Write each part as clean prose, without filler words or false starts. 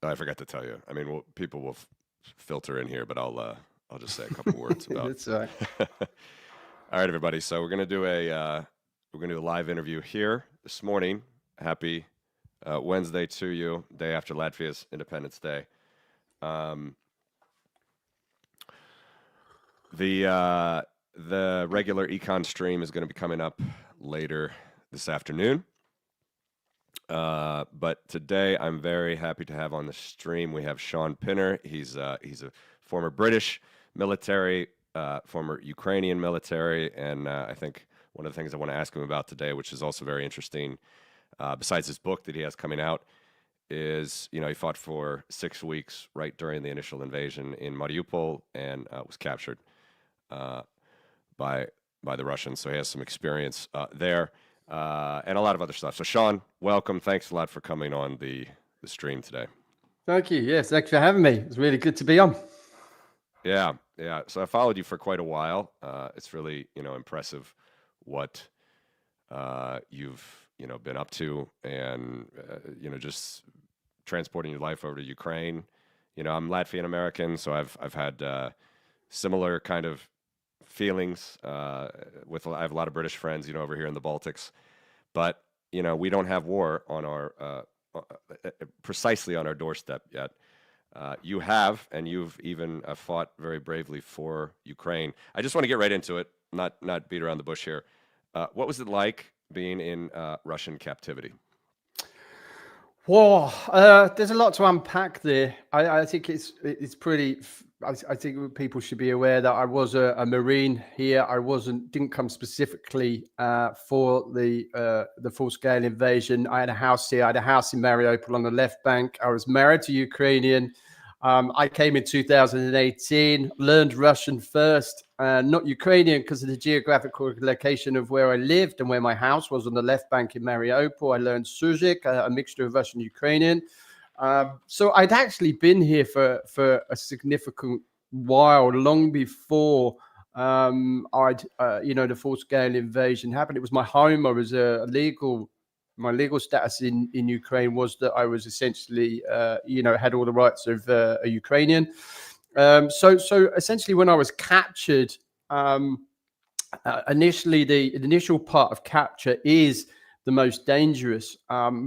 I forgot to tell you. I mean, people will filter in here, but I'll just say a couple words about. That's right. All right, everybody. So we're gonna do a live interview here this morning. Happy Wednesday to you, day after Latvia's Independence Day. Um, the regular econ stream is going to be coming up later this afternoon. But today I'm very happy to have on the stream. We have Shaun Pinner. He's a former British military, former Ukrainian military, and I think one of the things I want to ask him about today, which is also very interesting, besides his book that he has coming out, is he fought for 6 weeks right during the initial invasion in Mariupol and was captured by the Russians. So he has some experience there. And a lot of other stuff. So, Shaun, welcome. Thanks a lot for coming on the stream today. Thank you. Yes, thanks for having me. It's really good to be on. Yeah. So I followed you for quite a while. It's really, impressive what you've, been up to, and just transporting your life over to Ukraine. I'm Latvian American, so I've had similar kind of feelings I have a lot of British friends, over here in the Baltics, but we don't have war on our precisely on our doorstep yet. You have, and you've even fought very bravely for Ukraine. I just want to get right into it, not beat around the bush here. What was it like being in Russian captivity? Well, there's a lot to unpack there. I think it's pretty. I think people should be aware that I was a Marine here. I didn't come specifically for the full scale invasion. I had a house here. I had a house in Mariupol on the left bank. I was married to Ukrainian. I came in 2018, learned Russian first, not Ukrainian because of the geographical location of where I lived and where my house was on the left bank in Mariupol. I learned Suzik, a mixture of Russian and Ukrainian. So I'd actually been here for a significant while, long before the full-scale invasion happened. It was my home. I was my legal status in Ukraine was that I was essentially, had all the rights of a Ukrainian. So essentially, when I was captured, initially the initial part of capture is the most dangerous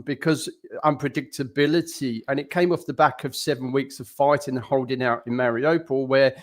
because unpredictability, and it came off the back of 7 weeks of fighting and holding out in Mariupol, where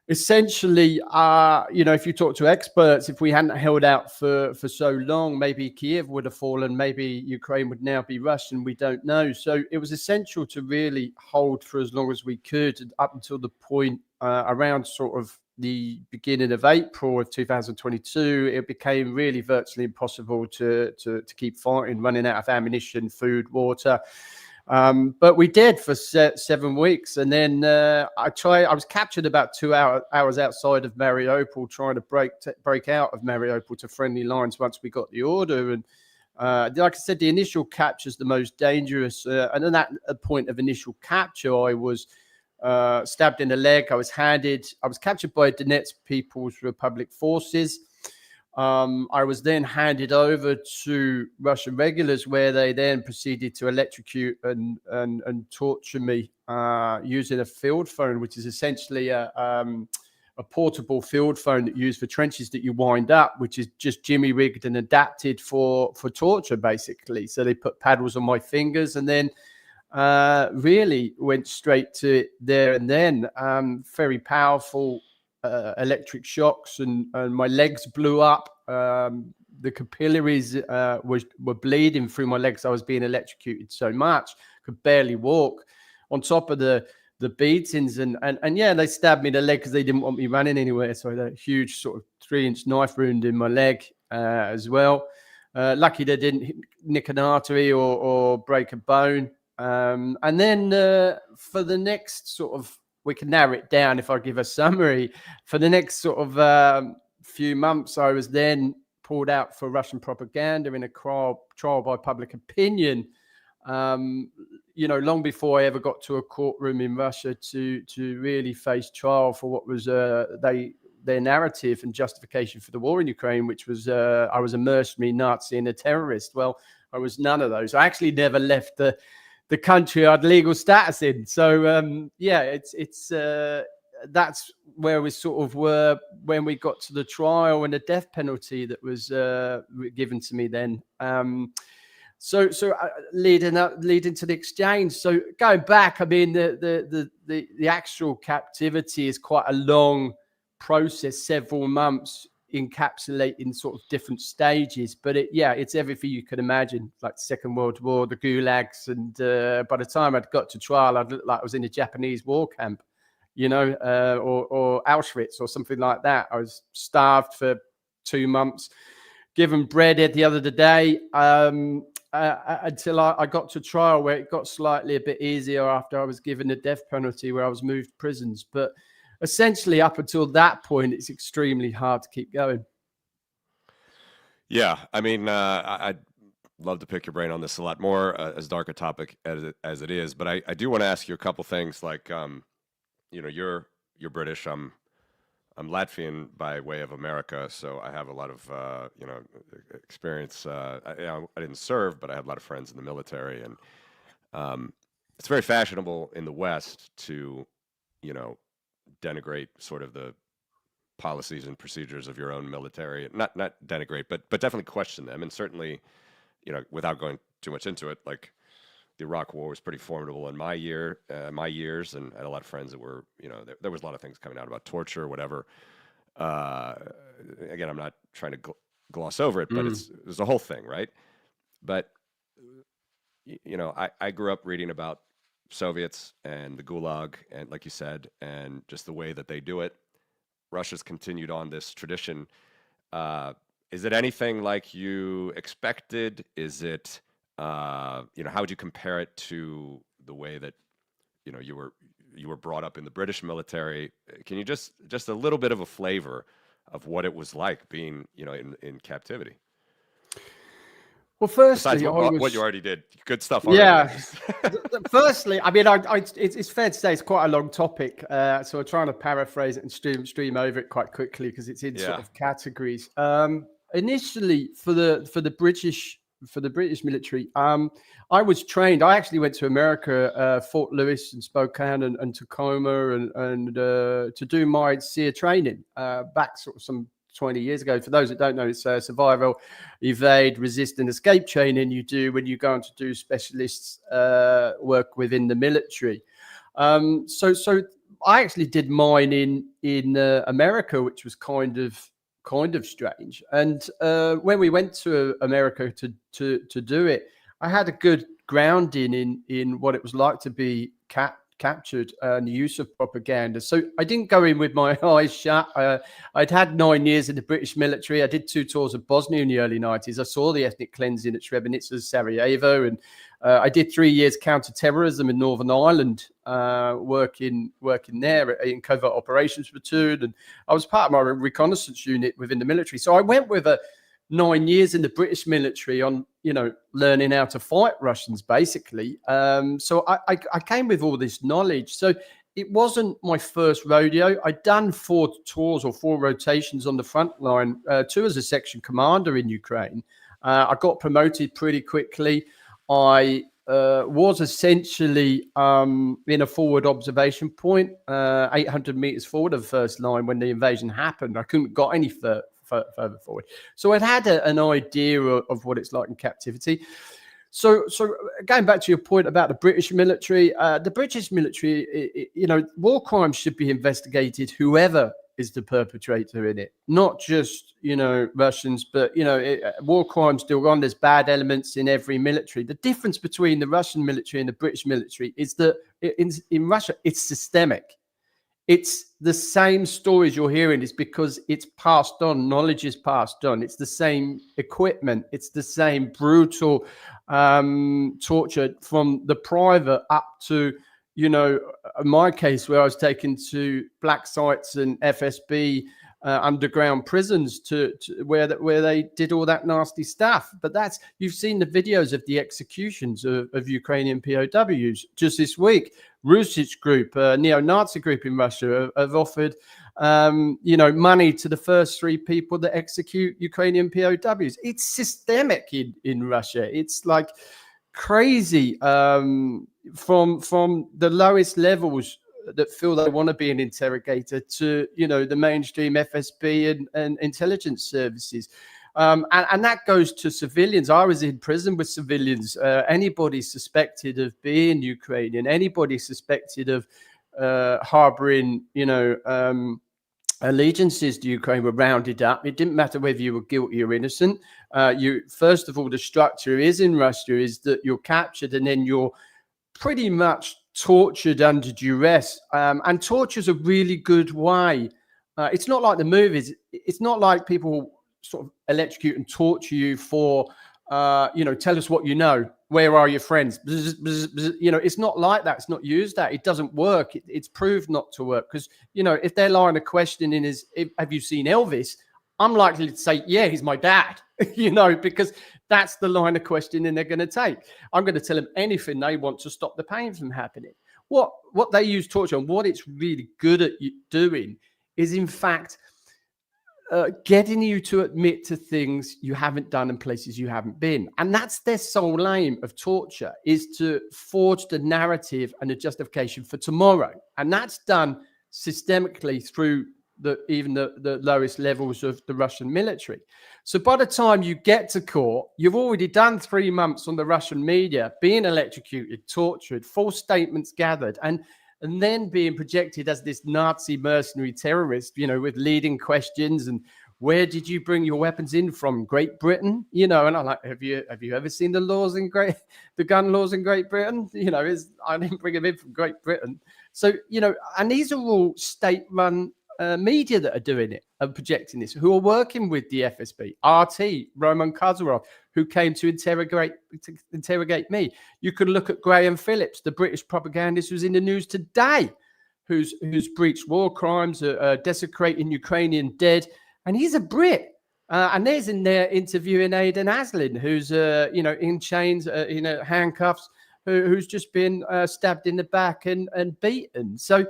essentially, if you talk to experts, if we hadn't held out for so long, maybe Kiev would have fallen, maybe Ukraine would now be Russian, we don't know. So it was essential to really hold for as long as we could, up until the point around sort of the beginning of April of 2022, it became really virtually impossible to keep fighting, running out of ammunition, food, water. But we did for 7 weeks, and then I was captured about 2 hours outside of Mariupol, trying to break out of Mariupol to friendly lines once we got the order. And like I said, the initial capture is the most dangerous. And then at a point of initial capture, I was stabbed in the leg. I was captured by Donetsk People's Republic forces. I was then handed over to Russian regulars, where they then proceeded to electrocute and torture me using a field phone, which is essentially a portable field phone that you use for trenches that you wind up, which is just jimmy rigged and adapted for torture, basically. So they put paddles on my fingers and then really went straight to it there and then. Very powerful electric shocks, and my legs blew up. The capillaries were bleeding through my legs. I was being electrocuted so much, could barely walk. On top of the beatings, and yeah, they stabbed me in the leg because they didn't want me running anywhere. So I had a huge sort of 3-inch knife wound in my leg as well. Lucky they didn't nick an artery or break a bone. And then for the next sort of, we can narrow it down if I give a summary. For the next sort of few months, I was then pulled out for Russian propaganda in a trial by public opinion. Long before I ever got to a courtroom in Russia to really face trial for what was their narrative and justification for the war in Ukraine, which was I was a mercenary, Nazi, and a terrorist. Well, I was none of those. I actually never left the the country I had legal status in. So yeah, that's where we sort of were when we got to the trial and the death penalty that was given to me then. So leading to the exchange. So going back, I mean, the actual captivity is quite a long process, several months, encapsulating sort of different stages. But it's everything you could imagine, like Second World War, the gulags, and by the time I'd got to trial, I'd look like I was in a Japanese war camp, or Auschwitz or something like that. I was starved for 2 months, given bread the other day, until I got to trial, where it got slightly a bit easier after I was given the death penalty, where I was moved prisons. But essentially, up until that point, it's extremely hard to keep going. Yeah, I mean, I'd love to pick your brain on this a lot more, as dark a topic as it is. But I do want to ask you a couple things, like, you're British. I'm Latvian by way of America, so I have a lot of experience. I didn't serve, but I have a lot of friends in the military, and it's very fashionable in the West to, denigrate sort of the policies and procedures of your own military. Not denigrate, but definitely question them, and certainly, without going too much into it, like, the Iraq War was pretty formidable in my years, and I had a lot of friends that were, there was a lot of things coming out about torture, whatever. Again, I'm not trying to gloss over it, but it's a whole thing, right? But I grew up reading about Soviets and the Gulag, and like you said, and just the way that they do it. Russia's continued on this tradition. Is it anything like you expected? Is it how would you compare it to the way that you were brought up in the British military? Can you just a little bit of a flavor of what it was like being in captivity? Well, firstly, besides what you already did, good stuff already. Yeah. Firstly, I mean, it's fair to say it's quite a long topic, so we're trying to paraphrase it and stream over it quite quickly because it's in sort of categories. Initially, for the British military, I was trained. I actually went to America, Fort Lewis and Spokane and Tacoma, and to do my SEER training back sort of some 20 years ago. For those that don't know, it's survival, evade, resist, and escape training you do when you go on to do specialist work within the military. So I actually did mine in America, which was kind of strange. And when we went to America to do it, I had a good grounding in what it was like to be captured and the use of propaganda. So I didn't go in with my eyes shut. I'd had 9 years in the British military. I did 2 tours of Bosnia in the early 90s. I saw the ethnic cleansing at Srebrenica, Sarajevo, and I did 3 years counter-terrorism in Northern Ireland, working there in covert operations platoon, and I was part of my reconnaissance unit within the military. So I went with 9 years in the British military on, learning how to fight Russians, basically. So I came with all this knowledge. So it wasn't my first rodeo. I'd done 4 tours or 4 rotations on the front line, 2 as a section commander in Ukraine. I got promoted pretty quickly. I was essentially in a forward observation point, 800 meters forward of the first line when the invasion happened. I couldn't got any further forward. So I'd had an idea of what it's like in captivity. So going back to your point about the British military, war crimes should be investigated, whoever is the perpetrator in it, not just, Russians, but, war crimes still go on. There's bad elements in every military. The difference between the Russian military and the British military is that in Russia, it's systemic. It's the same stories you're hearing. Is because it's passed on. Knowledge is passed on. It's the same equipment. It's the same brutal torture from the private up to, in my case, where I was taken to black sites and FSB underground prisons to where they did all that nasty stuff. But you've seen the videos of the executions of Ukrainian POWs just this week. Rusich group, a neo-Nazi group in Russia, have offered, money to the first 3 people that execute Ukrainian POWs. It's systemic in Russia. It's like, crazy, from the lowest levels that feel they want to be an interrogator to, the mainstream FSB and intelligence services. And that goes to civilians. I was in prison with civilians. Anybody suspected of being Ukrainian, anybody suspected of harboring, allegiances to Ukraine were rounded up. It didn't matter whether you were guilty or innocent. First of all, the structure is in Russia is that you're captured and then you're pretty much tortured under duress. And torture is a really good way. It's not like the movies. It's not like people sort of electrocute and torture you for, tell us what you know. Where are your friends? It's not like that. It's not used that. It doesn't work. It's proved not to work because, if their line of questioning is, have you seen Elvis? I'm likely to say, yeah, he's my dad, because that's the line of questioning they're going to take. I'm going to tell them anything they want to stop the pain from happening. What they use torture and what it's really good at doing is, in fact, getting you to admit to things you haven't done and places you haven't been. And that's their sole aim of torture, is to forge the narrative and the justification for tomorrow. And that's done systemically through even the lowest levels of the Russian military. So by the time you get to court, you've already done 3 months on the Russian media, being electrocuted, tortured, false statements gathered, and then being projected as this Nazi mercenary terrorist, with leading questions and where did you bring your weapons in from? Great Britain, and I'm like, have you ever seen the gun laws in Great Britain? I didn't bring them in from Great Britain. So, and these are all state-run media that are doing it and projecting this, who are working with the FSB, RT, Roman Kazarov, who came to interrogate me. You could look at Graham Phillips, the British propagandist who's in the news today, who's breached war crimes, desecrating Ukrainian dead, and he's a Brit. And there's in there interviewing Aidan Aslin, who's in chains, handcuffs, who's just been stabbed in the back and beaten. So,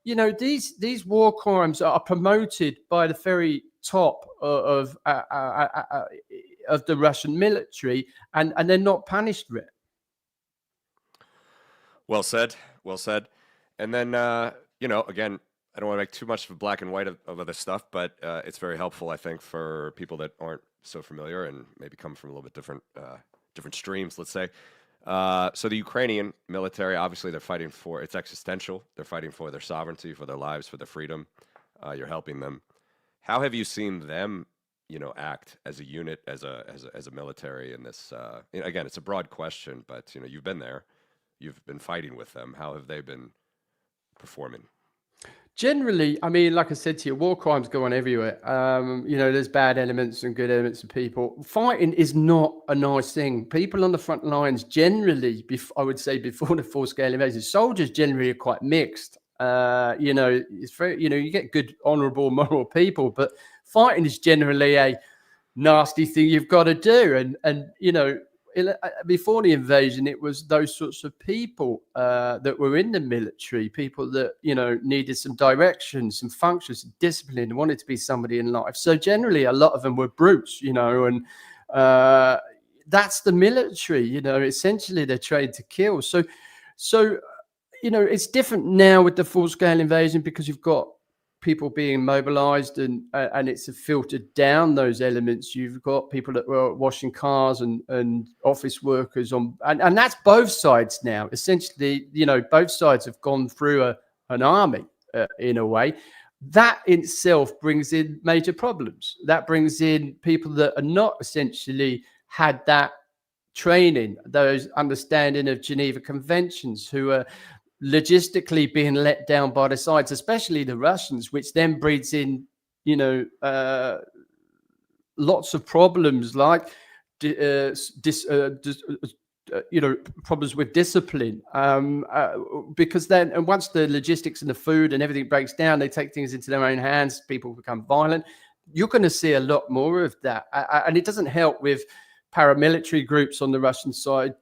these war crimes are promoted by the very top of the Russian military, and they're not punished for it. Well said. Well said. And then, again, I don't want to make too much of a black and white of other stuff, but it's very helpful, I think, for people that aren't so familiar and maybe come from a little bit different streams, let's say. So the Ukrainian military, obviously, they're fighting for, it's existential. They're fighting for their sovereignty, for their lives, for their freedom. You're helping them. How have you seen them, act as a unit, as a military in this? Again, it's a broad question, but you've been there, you've been fighting with them. How have they been performing? Generally, I mean, like I said to you, war crimes go on everywhere. There's bad elements and good elements of people. Fighting is not a nice thing. People on the front lines generally, I would say before the full-scale invasion, soldiers generally are quite mixed. It's very, you get good, honourable, moral people, but fighting is generally a nasty thing you've got to do. And before the invasion, it was those sorts of people that were in the military, people that, needed some direction, some function, some discipline, wanted to be somebody in life. So generally, a lot of them were brutes, and that's the military, essentially they're trained to kill. So, it's different now with the full-scale invasion because you've got people being mobilized and it's filtered down those elements. You've got people that were washing cars and office workers and that's both sides now. Essentially, both sides have gone through an army in a way. That in itself brings in major problems. That brings in people that are not essentially had that training, those understanding of Geneva Conventions, who are logistically being let down by the sides, especially the Russians, which then breeds in, lots of problems like, problems with discipline. Because then, and once the logistics and the food and everything breaks down, they take things into their own hands. People become violent. You're going to see a lot more of that, and it doesn't help with paramilitary groups on the Russian side,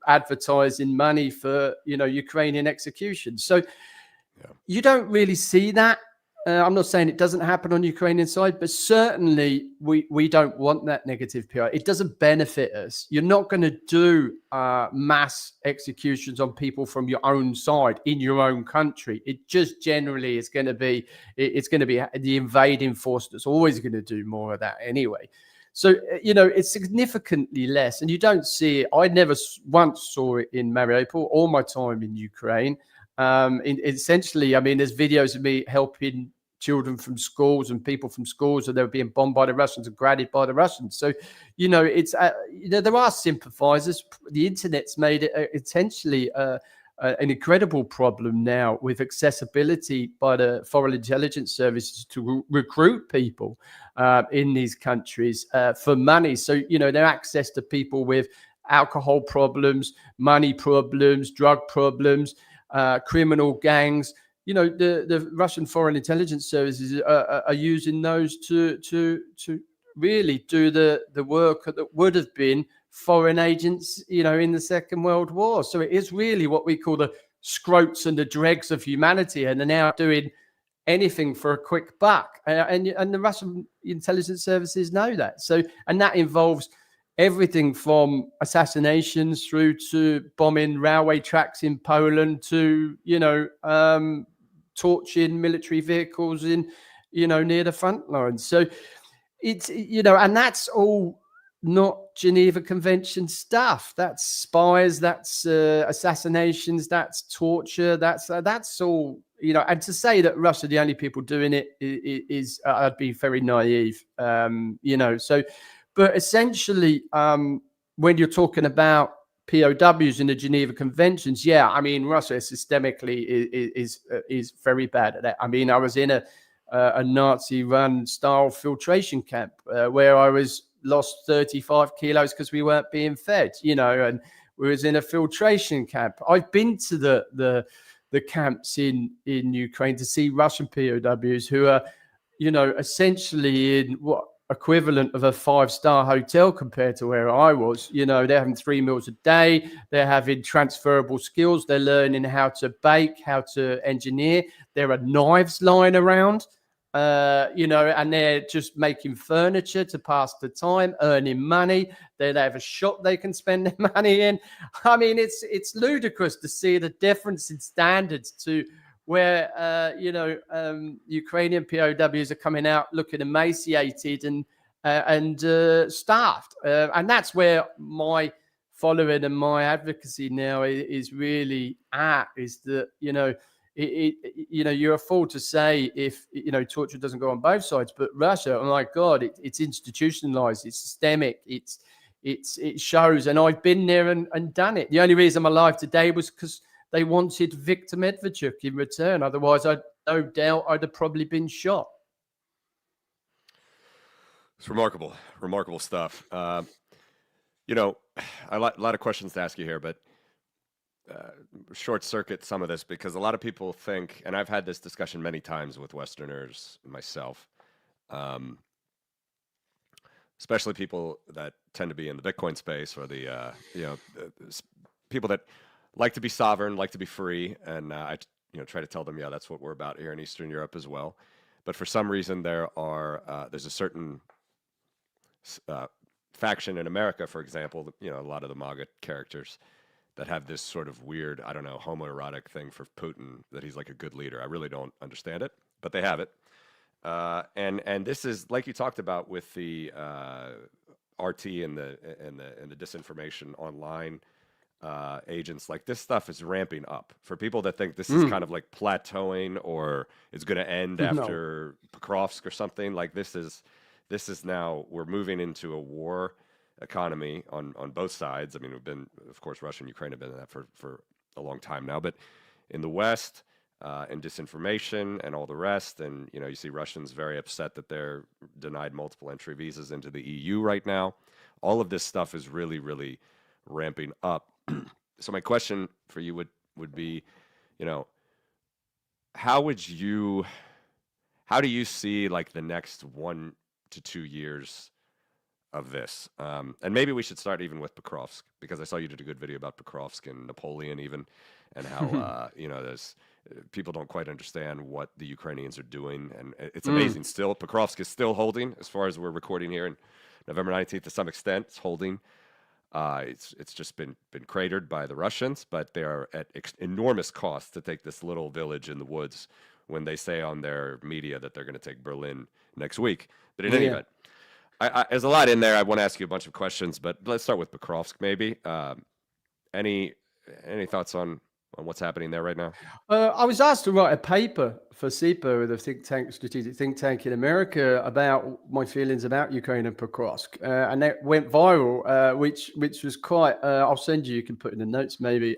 advertising money for Ukrainian execution. So you don't really see that I'm not saying it doesn't happen on the Ukrainian side, but certainly we don't want that negative PR. It doesn't benefit us. You're not going to do mass executions on people from your own side in your own country. It just generally is going to be the invading force that's always going to do more of that anyway. So, it's significantly less, and you don't see it. I never once saw it in Mariupol all my time in Ukraine. Essentially, I mean, there's videos of me helping children from schools and people from schools, and they were being bombed by the Russians and graded by the Russians. So, it's there are sympathizers. The internet's made it essentially an incredible problem now with accessibility by the foreign intelligence services to recruit people in these countries for money. So, their access to people with alcohol problems, money problems, drug problems, criminal gangs. The Russian foreign intelligence services are using those to really do the work that would have been foreign agents, in the Second World War. So it is really what we call the scroats and the dregs of humanity, and they're now doing anything for a quick buck. And the Russian intelligence services know that. So, and that involves everything from assassinations through to bombing railway tracks in Poland to, torching military vehicles in, near the front lines. So it's, and that's all not Geneva Convention stuff. That's spies, that's assassinations, that's torture, that's all, and to say that Russia are the only people doing it is I'd be very naive, so, but essentially, when you're talking about POWs in the Geneva Conventions, yeah, I mean, Russia systemically is very bad at that. I mean, I was in a Nazi-run style filtration camp where I lost 35 kilos because we weren't being fed, and we was in a filtration camp. I've been to the camps in Ukraine to see Russian POWs who are, essentially in what equivalent of a 5-star hotel compared to where I was. They're having 3 meals a day. They're having transferable skills. They're learning how to bake, how to engineer. There are knives lying around, and they're just making furniture to pass the time, earning money. They have a shop they can spend their money in. I mean, it's ludicrous to see the difference in standards to where, Ukrainian POWs are coming out looking emaciated and starved. And that's where my following and my advocacy now is really at, is that, you're a fool to say if, torture doesn't go on both sides, but Russia, oh my God, it's institutionalized, it's systemic, it shows. And I've been there and done it. The only reason I'm alive today was because they wanted Viktor Medvedchuk in return. Otherwise, no doubt I'd have probably been shot. It's remarkable stuff. A lot of questions to ask you here, but short circuit some of this, because a lot of people think, and I've had this discussion many times with Westerners myself, especially people that tend to be in the Bitcoin space, or the people that like to be sovereign, like to be free, and I try to tell them, yeah, that's what we're about here in Eastern Europe as well. But for some reason, there's a certain faction in America, for example, a lot of the MAGA characters that have this sort of weird, I don't know, homoerotic thing for Putin, that he's like a good leader. I really don't understand it, but they have it. And this is, like you talked about with the RT and the disinformation online agents, like this stuff is ramping up. For people that think this is kind of like plateauing or it's going to end after Pokrovsk or something, like this is now, we're moving into a war economy on both sides. I mean, we've been, of course, Russia and Ukraine have been in that for a long time now, but in the West, and disinformation and all the rest, and you see Russians very upset that they're denied multiple entry visas into the EU right now. All of this stuff is really, really ramping up. So my question for you would be, how do you see like the next 1 to 2 years of this. And maybe we should start even with Pokrovsk, because I saw you did a good video about Pokrovsk and Napoleon even, and how there's people don't quite understand what the Ukrainians are doing, and it's amazing. Still, Pokrovsk is still holding, as far as we're recording here, in November 19th. To some extent, it's holding. It's just been cratered by the Russians, but they are at enormous cost to take this little village in the woods, when they say on their media that they're going to take Berlin next week. But in any Yeah. event, there's a lot in there. I want to ask you a bunch of questions, but let's start with Pokrovsk maybe. Any thoughts on what's happening there right now? I was asked to write a paper for SIPA, the strategic think tank in America, about my feelings about Ukraine and Pokrovsk, and that went viral, which was quite. I'll send you. You can put in the notes maybe,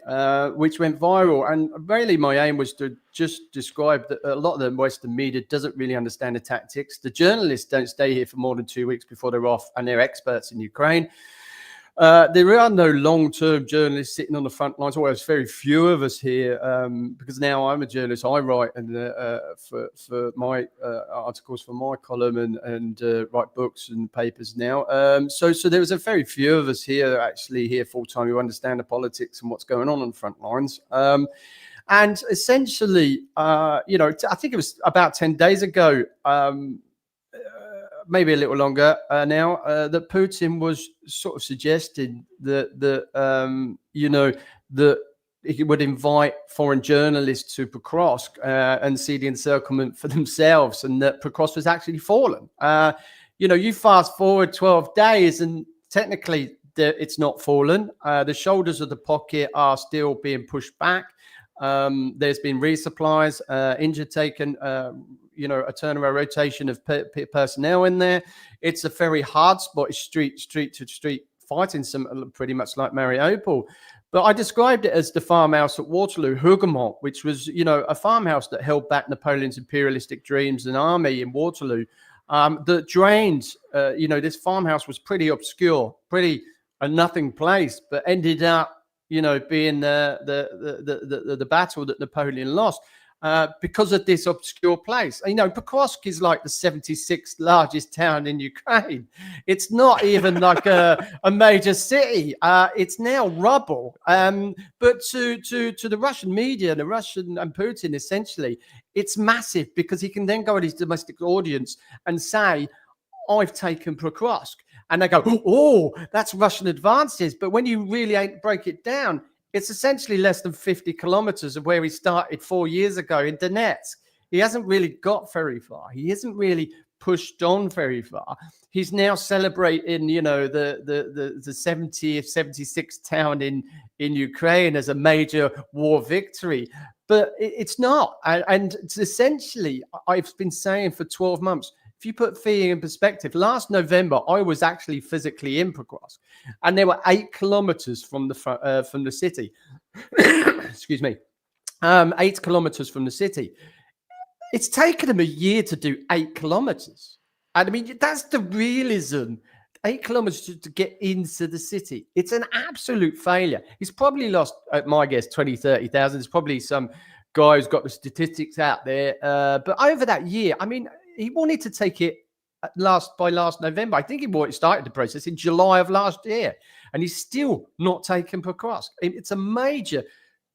which went viral. And really, my aim was to just describe that a lot of the Western media doesn't really understand the tactics. The journalists don't stay here for more than 2 weeks before they're off, and they're experts in Ukraine. There are no long-term journalists sitting on the front lines. Well, there's very few of us here, because now I'm a journalist. I write for my articles for my column, and write books and papers now. So there was a very few of us here actually here full-time who understand the politics and what's going on the front lines. And essentially, I think it was about 10 days ago, maybe a little longer now, that Putin was sort of suggesting that he would invite foreign journalists to Pokrovsk and see the encirclement for themselves, and that Pokrovsk was actually fallen. You fast forward 12 days, and technically it's not fallen. The shoulders of the pocket are still being pushed back. There's been resupplies, injured taken, a turnaround rotation of personnel in there. It's a very hard spot. It's street to street fighting, pretty much like Mariupol. But I described it as the farmhouse at Waterloo, Hougoumont, which was, a farmhouse that held back Napoleon's imperialistic dreams and army in Waterloo. That drained, this farmhouse was pretty obscure, pretty a nothing place, but ended up, being the battle that Napoleon lost. Because of this obscure place. Pokrovsk is like the 76th largest town in Ukraine. It's not even like a major city. It's now rubble. But to the Russian media, the Russian and Putin, essentially, it's massive, because he can then go to his domestic audience and say, I've taken Pokrovsk. And they go, oh, that's Russian advances. But when you really break it down, it's essentially less than 50 kilometers of where he started 4 years ago in Donetsk. He hasn't really got very far. He isn't really pushed on very far. He's now celebrating, the 70th, 76th town in Ukraine as a major war victory. But it's not. And it's essentially, I've been saying for 12 months, if you put fear in perspective, last November, I was actually physically in Pokrovsk, and they were 8 kilometers from the city. Excuse me. 8 kilometers from the city. It's taken them a year to do 8 kilometers. And I mean, that's the realism. 8 kilometers to get into the city. It's an absolute failure. He's probably lost, at my guess, 20, 30,000. There's probably some guy who's got the statistics out there. But over that year, I mean, he wanted to take it by last November. I think he started the process in July of last year, and he's still not taken Pokrovsk. It's a major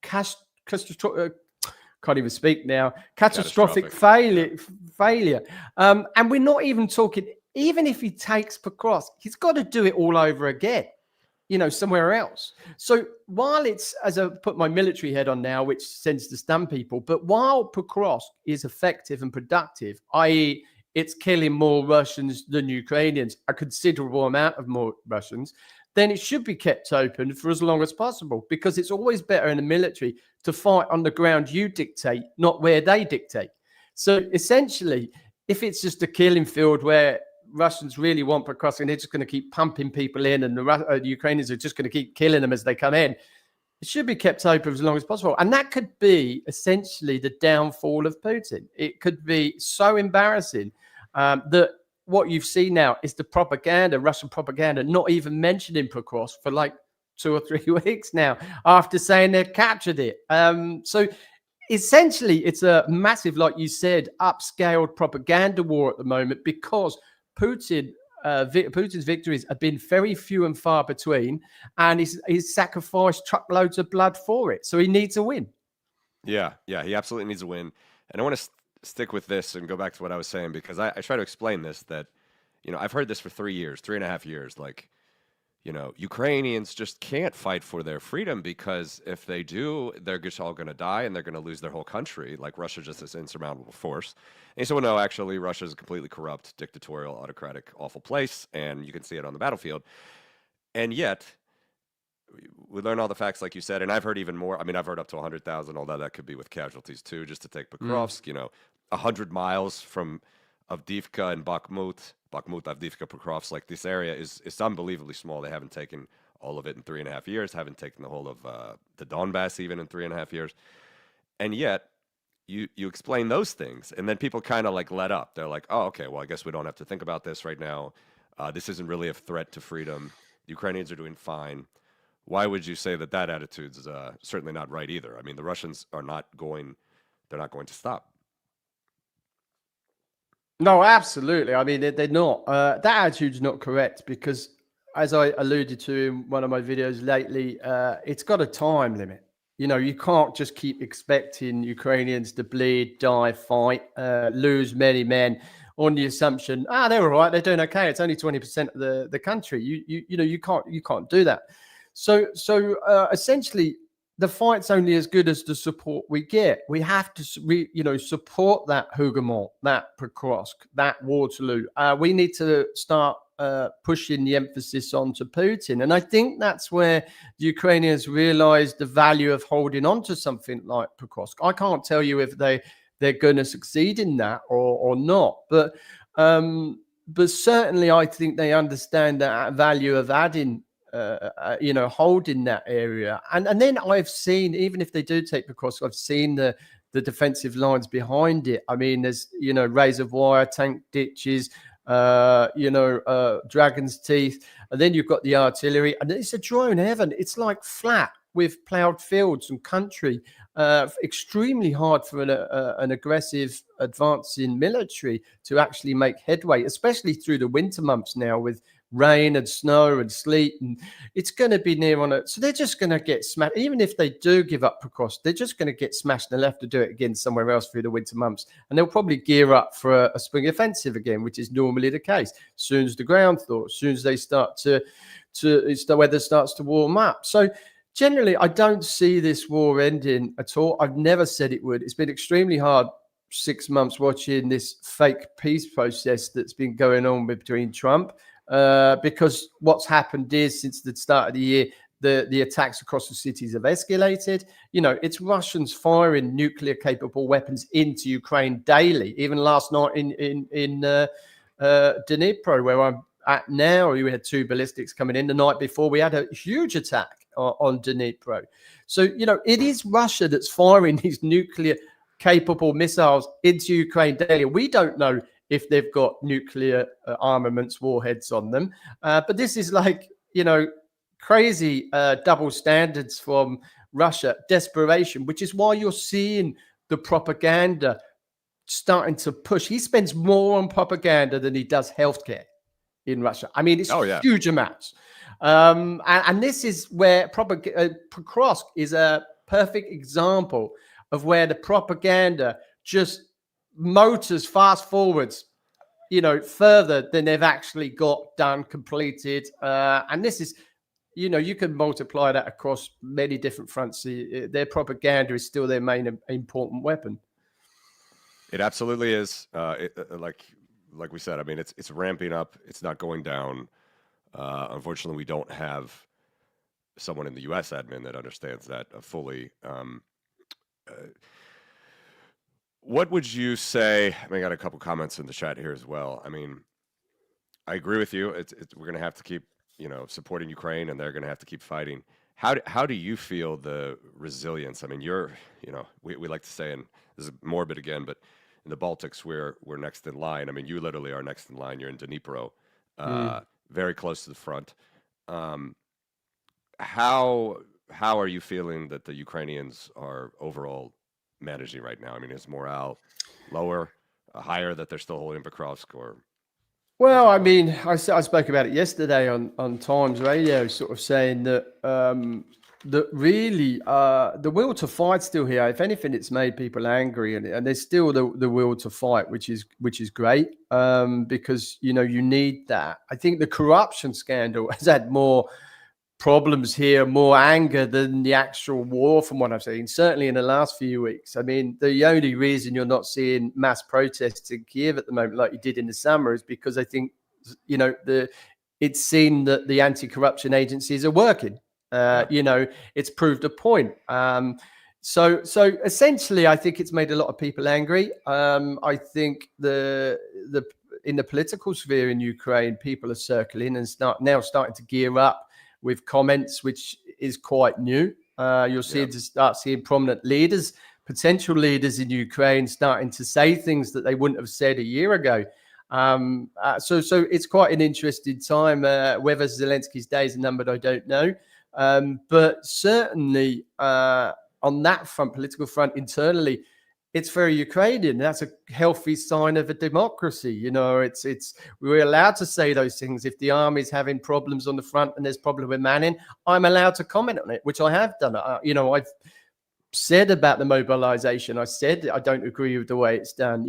catastrophic failure. And we're not even talking, even if he takes Pokrovsk, he's got to do it all over again, somewhere else. So while it's, as I put my military head on now, which tends to stun people, but while Pokrovsk is effective and productive, i.e. it's killing more Russians than Ukrainians, a considerable amount of more Russians, then it should be kept open for as long as possible, because it's always better in the military to fight on the ground you dictate, not where they dictate. So essentially, if it's just a killing field where Russians really want Pokrovsk and they're just going to keep pumping people in, and the Ukrainians are just going to keep killing them as they come in, it should be kept open as long as possible. And that could be essentially the downfall of Putin. It could be so embarrassing that what you've seen now is the propaganda, Russian propaganda, not even mentioning Pokrovsk for like 2 or 3 weeks now, after saying they've captured it. So essentially, it's a massive, like you said, upscaled propaganda war at the moment, because Putin Putin's victories have been very few and far between, and he's sacrificed truckloads of blood for it. So he needs a win. Yeah, yeah, he absolutely needs a win. And I want to stick with this and go back to what I was saying because I try to explain this that, I've heard this for 3 years, 3.5 years. Like, Ukrainians just can't fight for their freedom because if they do, they're just all going to die and they're going to lose their whole country. Like Russia just this insurmountable force. And he said, well, no, actually, Russia is a completely corrupt, dictatorial, autocratic, awful place, and you can see it on the battlefield. And yet, we learn all the facts, like you said, and I've heard even more. I mean, I've heard up to 100,000, although that could be with casualties too, just to take Mm. Pokrovsk, 100 miles from Avdiivka and Bakhmut, Avdiivka, Pokrovsk. Like this area is unbelievably small. They haven't taken all of it in 3.5 years, haven't taken the whole of the Donbass even in 3.5 years. And yet, you explain those things, and then people kind of like let up. They're like, oh, okay, well, I guess we don't have to think about this right now. This isn't really a threat to freedom. The Ukrainians are doing fine. Why would you say that that attitude's certainly not right either? I mean, the Russians are not going; they're not going to stop. No, absolutely. I mean, they're not. That attitude's not correct because, as I alluded to in one of my videos lately, it's got a time limit. You can't just keep expecting Ukrainians to bleed, die, fight, lose many men on the assumption, they're all right, they're doing okay. It's only 20% of the country. You can't do that. So essentially, the fight's only as good as the support we get. We have to, support that Hougoumont, that Pokrovsk, that Waterloo. We need to start pushing the emphasis onto Putin, and I think that's where the Ukrainians realize the value of holding on to something like Pokrovsk. I can't tell you if they're going to succeed in that or not, but certainly I think they understand the value of adding holding that area. And then I've seen, even if they do take the cross, I've seen the defensive lines behind it. I mean, there's, razor wire, tank ditches, dragon's teeth. And then you've got the artillery. And it's a drone heaven. It's like flat with ploughed fields and country. Extremely hard for an aggressive advancing military to actually make headway, especially through the winter months now with rain and snow and sleet, and it's going to be near on it. So they're just going to get smashed. Even if they do give up Pokrovsk, they're just going to get smashed and they'll have to do it again somewhere else through the winter months. And they'll probably gear up for a spring offensive again, which is normally the case. As soon as the ground thaws, as soon as they start it's the weather starts to warm up. So generally, I don't see this war ending at all. I've never said it would. It's been extremely hard 6 months watching this fake peace process that's been going on between Trump. Because what's happened is since the start of the year, the attacks across the cities have escalated. It's Russians firing nuclear capable weapons into Ukraine daily. Even last night in Dnipro, where I'm at now, we had 2 ballistics coming in. The night before, we had a huge attack on Dnipro. So, it is Russia that's firing these nuclear capable missiles into Ukraine daily. We don't know if they've got nuclear armaments, warheads on them. But this is like, crazy double standards from Russia, desperation, which is why you're seeing the propaganda starting to push. He spends more on propaganda than he does healthcare in Russia. I mean, it's huge amounts. And this is where Pokrovsk is a perfect example of where the propaganda just motors fast forwards, further than they've actually got done, completed. And this is, you can multiply that across many different fronts. Their propaganda is still their main important weapon. It absolutely is. Like we said, I mean, it's ramping up. It's not going down. Unfortunately, we don't have someone in the U.S. admin that understands that fully. What would you say? I got a couple comments in the chat here as well. I mean, I agree with you. We're going to have to keep, supporting Ukraine, and they're going to have to keep fighting. How do you feel the resilience? I mean, we like to say, and this is morbid again, but in the Baltics, we're next in line. I mean, you literally are next in line. You're in Dnipro, very close to the front. How are you feeling that the Ukrainians are overall managing right now? I mean, is morale lower, higher, that they're still holding Pokrovsk, or? Well, I mean, I spoke about it yesterday on Times Radio, sort of saying that that really the will to fight still here. If anything, it's made people angry, and there's still the will to fight, which is great, because you need that. I think the corruption scandal has had more problems here, more anger than the actual war, from what I've seen, certainly in the last few weeks. I mean, the only reason you're not seeing mass protests in Kiev at the moment, like you did in the summer, is because I think, it's seen that the anti-corruption agencies are working. Yeah. It's proved a point. So essentially, I think it's made a lot of people angry. I think the in the political sphere in Ukraine, people are circling and starting to gear up with comments, which is quite new. You'll start seeing prominent leaders, potential leaders in Ukraine, starting to say things that they wouldn't have said a year ago. So it's quite an interesting time. Whether Zelensky's days are numbered, I don't know. But certainly on that front, political front, internally, it's very Ukrainian. That's a healthy sign of a democracy. It's we're allowed to say those things. If the army's having problems on the front and there's problem with manning, I'm allowed to comment on it, which I have done. I've said about the mobilization. I said I don't agree with the way it's done.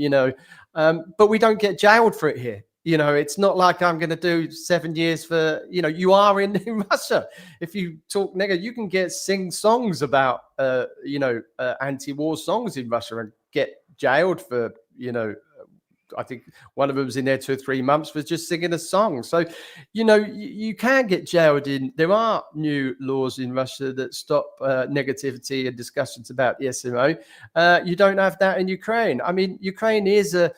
But we don't get jailed for it here. It's not like I'm going to do 7 years for, you are in Russia. If you talk negative, you can sing songs about, anti-war songs in Russia and get jailed for, I think one of them was in there 2 or 3 months for just singing a song. So, you can get jailed there are new laws in Russia that stop negativity and discussions about the SMO. You don't have that in Ukraine. I mean, Ukraine is a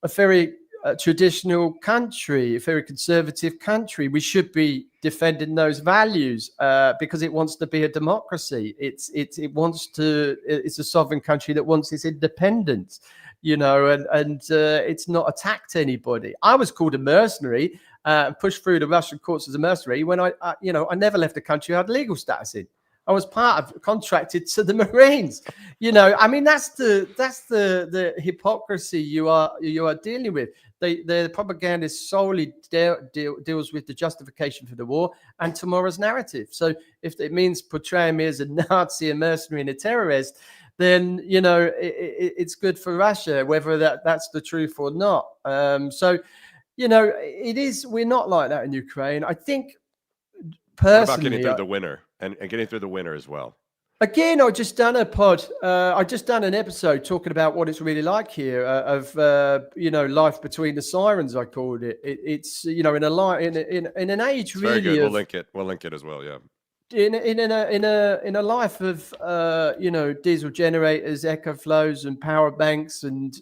very traditional country, a very conservative country. We should be defending those values because it wants to be a democracy. It's a sovereign country that wants its independence, and it's not attacked anybody. I was called a mercenary, pushed through the Russian courts as a mercenary when I never left the country I had legal status in. I was contracted to the Marines. I mean, that's the hypocrisy you are dealing with. The propaganda solely deals with the justification for the war and tomorrow's narrative. So if it means portraying me as a Nazi, a mercenary, and a terrorist, then it's good for Russia, whether that's the truth or not. It is. We're not like that in Ukraine. I think personally, what about getting through the winter and getting through the winter as well? Again, I just done a pod. I just done an episode talking about what it's really like here, of life between the sirens. I called it. It's in an age it's really. Very good. We'll link it as well. Yeah. In a life of diesel generators, echo flows, and power banks, and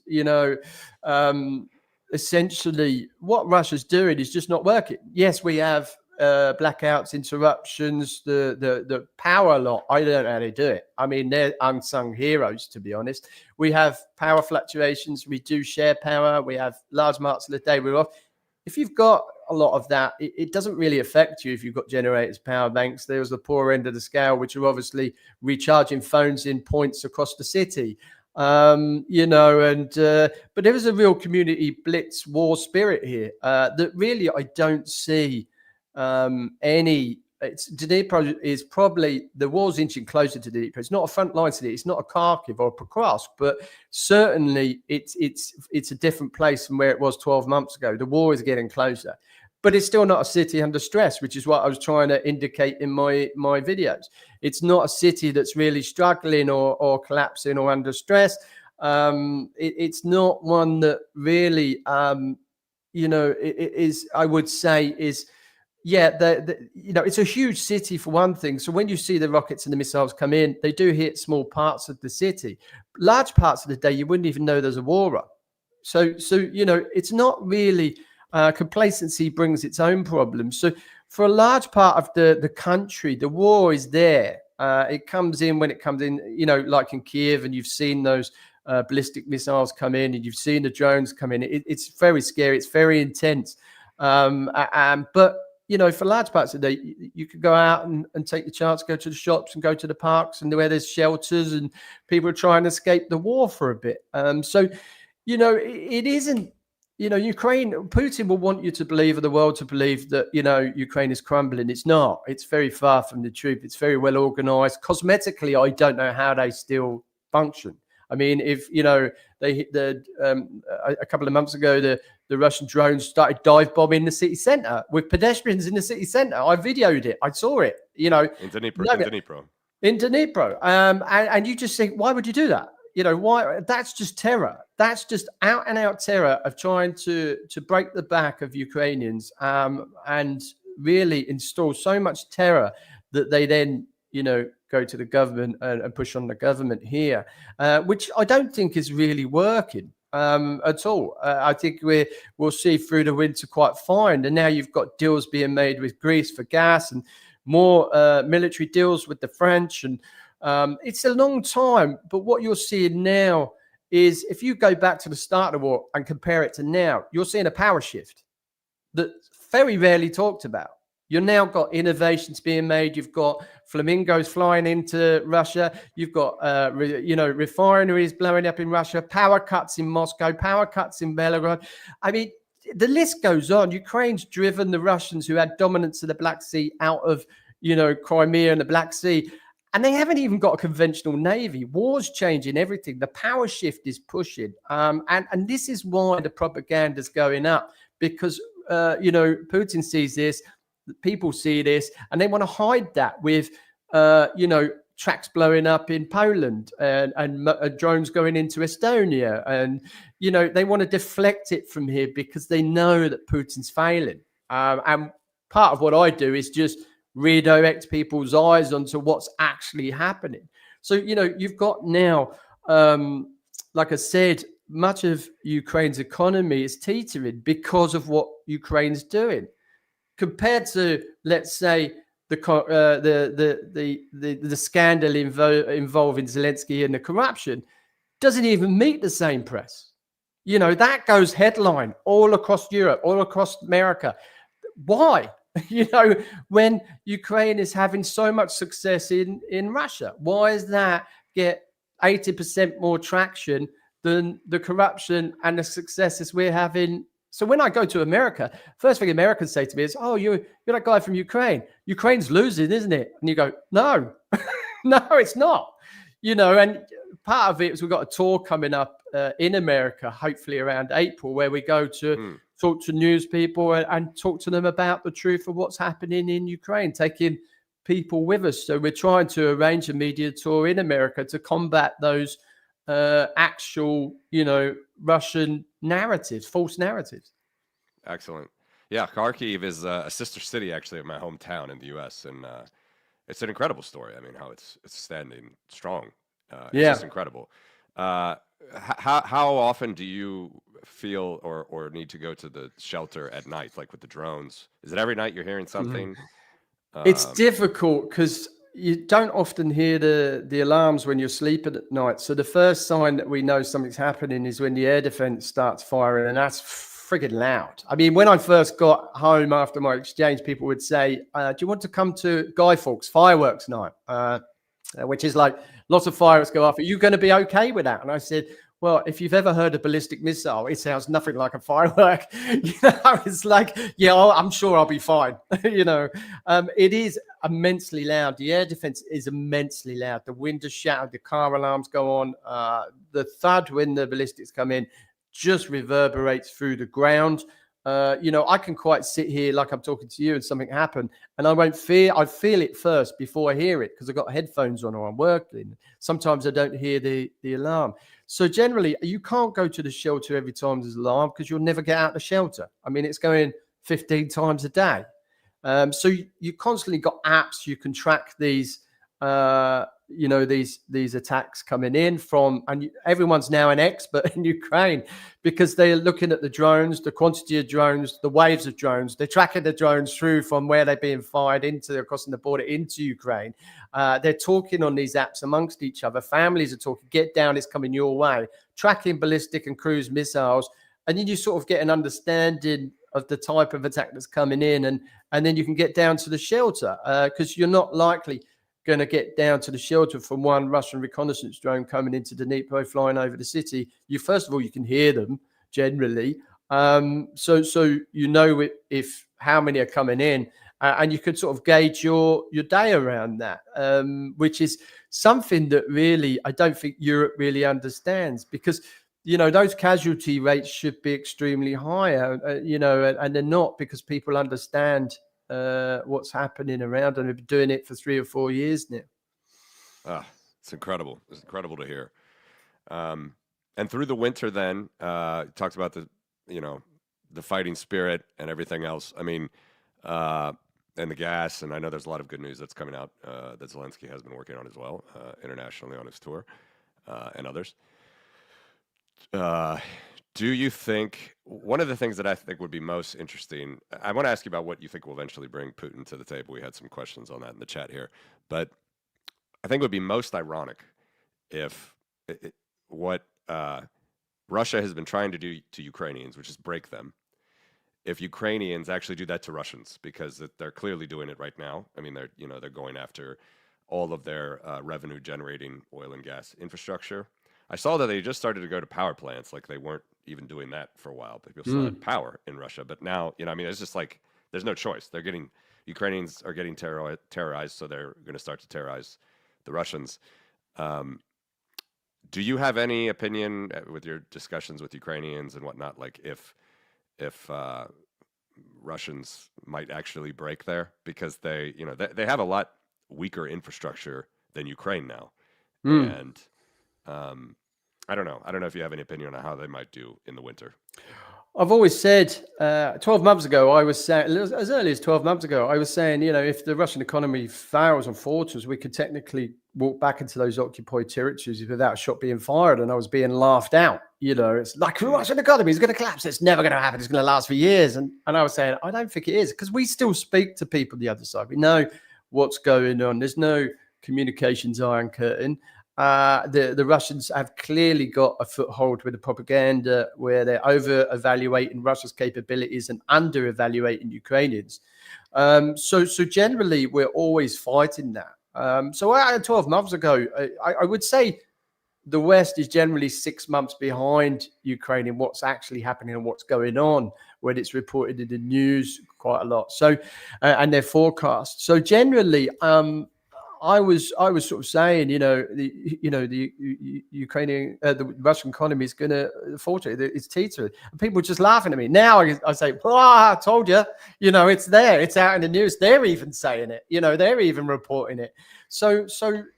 essentially what Russia's doing is just not working. Yes, we have blackouts, interruptions, the power lot. I don't know how they do it. I mean, they're unsung heroes, to be honest. We have power fluctuations. We do share power. We have large marks of the day we're off. If you've got a lot of that, it doesn't really affect you if you've got generators, power banks. There's the poor end of the scale, which are obviously recharging phones in points across the city. But there is a real community blitz war spirit here that really I don't see any. Dnipro is probably, the war's inching closer to Dnipro. It's not a front line city. It's not a Kharkiv or a Pokrovsk, but certainly it's a different place from where it was 12 months ago. The war is getting closer, but it's still not a city under stress, which is what I was trying to indicate in my videos. It's not a city that's really struggling or collapsing or under stress. It's not one that really, it is, I would say, is. Yeah, it's a huge city for one thing. So when you see the rockets and the missiles come in, they do hit small parts of the city. Large parts of the day, you wouldn't even know there's a war on. So it's not really complacency brings its own problems. So for a large part of the country, the war is there. It comes in when it comes in. Like in Kiev, and you've seen those ballistic missiles come in, and you've seen the drones come in. It's very scary. It's very intense. But for large parts of the day, you could go out and take the chance, go to the shops and go to the parks and where there's shelters and people are trying to escape the war for a bit. It isn't Ukraine, Putin will want you to believe, or the world to believe, that, Ukraine is crumbling. It's not. It's very far from the truth. It's very well organized. Cosmetically, I don't know how they still function. I mean, if, a couple of months ago, the Russian drones started dive bombing the city center with pedestrians in the city center. I videoed it. I saw it, In Dnipro. In Dnipro. And you just think, why would you do that? Why? That's just terror. That's just out and out terror of trying to break the back of Ukrainians, and really install so much terror that they then, go to the government and push on the government here, which I don't think is really working at all. I think we'll see through the winter quite fine. And now you've got deals being made with Greece for gas, and more military deals with the French, and it's a long time. But what you're seeing now is, if you go back to the start of the war and compare it to now, you're seeing a power shift that's very rarely talked about. You've now got innovations being made. You've got flamingos flying into Russia. You've got, refineries blowing up in Russia, power cuts in Moscow, power cuts in Belgrade. I mean, the list goes on. Ukraine's driven the Russians, who had dominance of the Black Sea, out of, Crimea and the Black Sea. And they haven't even got a conventional navy. War's changing everything. The power shift is pushing. And this is why the propaganda's going up, because, Putin sees this, people see this, and they want to hide that with, tracks blowing up in Poland, and drones going into Estonia. And, they want to deflect it from here because they know that Putin's failing. And part of what I do is just redirect people's eyes onto what's actually happening. So, you've got now, like I said, much of Ukraine's economy is teetering because of what Ukraine's doing, compared to, let's say, the scandal involving Zelensky and the corruption. Doesn't even meet the same press. That goes headline all across Europe, all across America. Why? When Ukraine is having so much success in Russia, why does that get 80% more traction than the corruption and the successes we're having? So when I go to America, first thing Americans say to me is, "Oh, you're that guy from Ukraine. Ukraine's losing, isn't it?" And you go, "No, no, it's not." And part of it is we've got a tour coming up in America, hopefully around April, where we go to talk to news people and talk to them about the truth of what's happening in Ukraine, taking people with us. So we're trying to arrange a media tour in America to combat those actual, Russian narratives, false narratives. Excellent. Yeah, Kharkiv is a sister city, actually, of my hometown in the U.S., and it's an incredible story. I mean, how it's standing strong. It's just incredible. How often do you feel or need to go to the shelter at night, like with the drones? Is it every night you're hearing something? It's difficult because you don't often hear the alarms when you're sleeping at night. So the first sign that we know something's happening is when the air defense starts firing, and that's friggin' loud. I mean, when I first got home after my exchange, people would say, "Do you want to come to Guy Fawkes fireworks night?" Which is like lots of fireworks go off. Are you going to be okay with that? And I said, well, if you've ever heard a ballistic missile, it sounds nothing like a firework. It's like, yeah, I'm sure I'll be fine. It is immensely loud. The air defense is immensely loud. The windows shatter, the car alarms go on. The thud when the ballistics come in just reverberates through the ground. I can quite sit here like I'm talking to you and something happened, and I feel it first before I hear it because I've got headphones on or I'm working. Sometimes I don't hear the alarm. So generally, you can't go to the shelter every time there's an alarm because you'll never get out of the shelter. I mean, it's going 15 times a day. So you constantly got apps you can track these these attacks coming in from, and everyone's now an expert in Ukraine because they're looking at the drones, the quantity of drones, the waves of drones. They're tracking the drones through from where they're being fired crossing the border into Ukraine. They're talking on these apps amongst each other. Families are talking, get down, it's coming your way, tracking ballistic and cruise missiles. And then you sort of get an understanding of the type of attack that's coming in. And then you can get down to the shelter because you're not likely going to get down to the shelter from one Russian reconnaissance drone coming into Dnipro, flying over the city. First of all, you can hear them generally. So if how many are coming in, and you could sort of gauge your day around that, which is something that really I don't think Europe really understands, because those casualty rates should be extremely higher, and they're not, because people understand what's happening around, and they've been doing it for 3 or 4 years now. It's incredible. It's incredible to hear. And through the winter, then talked about the fighting spirit and everything else. I mean, and the gas, and I know there's a lot of good news that's coming out that Zelensky has been working on as well, internationally on his tour, and others. Do you think one of the things that I think would be most interesting? I want to ask you about what you think will eventually bring Putin to the table. We had some questions on that in the chat here, but I think it would be most ironic if what Russia has been trying to do to Ukrainians, which is break them, if Ukrainians actually do that to Russians, because they're clearly doing it right now. I mean, they're going after all of their revenue generating oil and gas infrastructure. I saw that they just started to go to power plants, like they weren't even doing that for a while, but people still had power in Russia. But now, I mean, it's just like there's no choice. Ukrainians are getting terrorized, so they're going to start to terrorize the Russians. Do you have any opinion with your discussions with Ukrainians and whatnot, like if Russians might actually break there, because they have a lot weaker infrastructure than Ukraine now, and I don't know if you have any opinion on how they might do in the winter. I've always said 12 months ago, I was saying, as early as 12 months ago, I was saying, if the Russian economy fails and falters, we could technically walk back into those occupied territories without a shot being fired. And I was being laughed out. It's like the Russian economy is going to collapse. It's never going to happen. It's going to last for years. And I was saying, I don't think it is, because we still speak to people on the other side. We know what's going on. There's no communications iron curtain. The Russians have clearly got a foothold with the propaganda, where they're over-evaluating Russia's capabilities and under-evaluating Ukrainians. So generally, we're always fighting that. So 12 months ago, I would say the West is generally 6 months behind Ukraine in what's actually happening and what's going on, when it's reported in the news quite a lot. So, and their forecasts. So generally, I was sort of saying, the Ukrainian, the Russian economy is going to falter. It's teetering. And people are just laughing at me. Now I say, I told you, it's there. It's out in the news. They're even saying it. They're even reporting it. So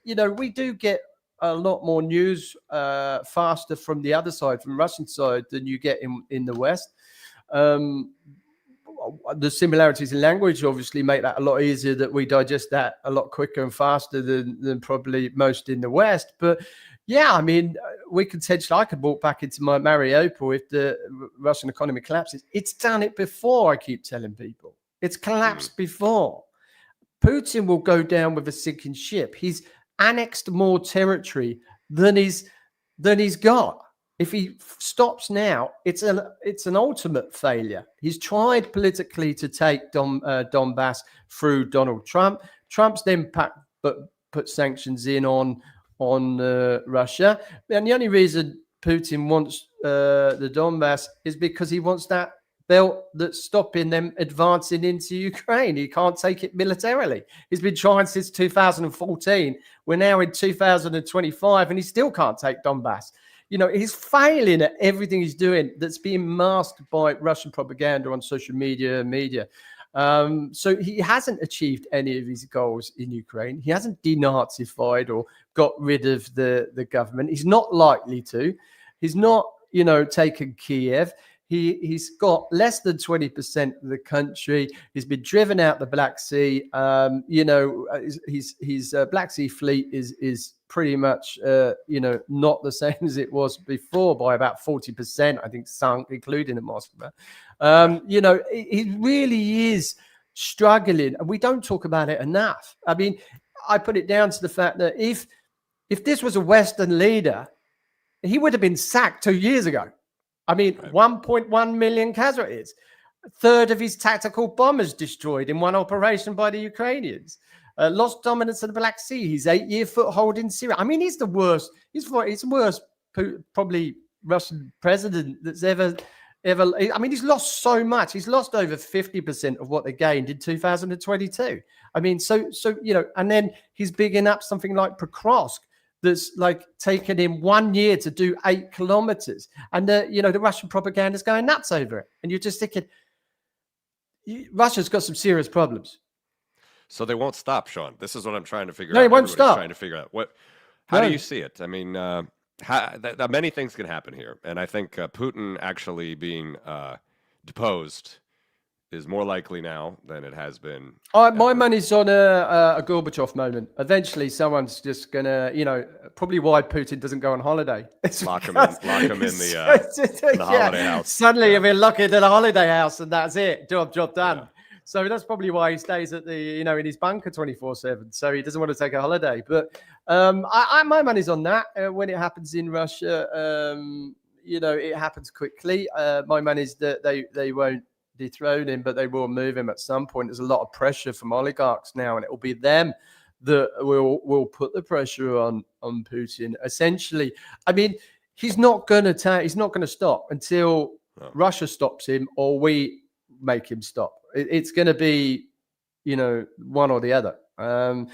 we do get a lot more news faster from the other side, from the Russian side, than you get in the West. The similarities in language obviously make that a lot easier, that we digest that a lot quicker and faster than probably most in the West. But yeah, I mean, I could walk back into my Mariupol if the Russian economy collapses. It's done it before, I keep telling people. It's collapsed before. Putin will go down with a sinking ship. He's annexed more territory than he's got. If he stops now, it's an ultimate failure. He's tried politically to take Donbass through Donald Trump. Trump's then put sanctions in on Russia, and the only reason Putin wants the Donbass is because he wants that belt that's stopping them advancing into Ukraine. He can't take it militarily. He's been trying since 2014. We're now in 2025, and he still can't take Donbass. He's failing at everything he's doing that's being masked by Russian propaganda on social media. So he hasn't achieved any of his goals in Ukraine. He hasn't denazified or got rid of the government. He's not likely to. He's not, taken Kiev. He's got less than 20% of the country. He's been driven out the Black Sea. His Black Sea fleet is pretty much, not the same as it was before by about 40%, I think, sunk, including in Moscow. He really is struggling, and we don't talk about it enough. I mean, I put it down to the fact that if this was a Western leader, he would have been sacked 2 years ago. I mean, 1.1 million casualties, a third of his tactical bombers destroyed in one operation by the Ukrainians, lost dominance of the Black Sea, his 8-year foothold in Syria. I mean, he's the worst. He's the worst, probably, Russian president that's ever ever. I mean, he's lost so much. He's lost over 50% of what they gained in 2022. I mean, so and then he's bigging up something like Prokrovsk that's like taken him 1 year to do 8 kilometers, and the Russian propaganda is going nuts over it, and you're just thinking, Russia's got some serious problems. So they won't stop, Shaun. This is what I'm trying to figure No, it out. won't Everybody's trying stop. to figure out how do No. you see it? I mean, many things can happen here, and I think Putin actually being deposed is more likely now than it has been My ever. money's on a Gorbachev moment. Eventually, someone's just gonna, probably why Putin doesn't go on holiday. It's Lock him because, in the holiday house. Suddenly Yeah. you'll be locked into the holiday house, and that's it. Job done. Yeah. So that's probably why he stays at the, in his bunker 24/7. So he doesn't want to take a holiday. But my money's on that. When it happens in Russia, it happens quickly. My money's that they won't dethrone him, but they will move him at some point. There's a lot of pressure from oligarchs now, and it will be them that will put the pressure on Putin. Essentially, I mean, he's not going to stop until Russia stops him or we make him stop. It's going to be, one or the other. And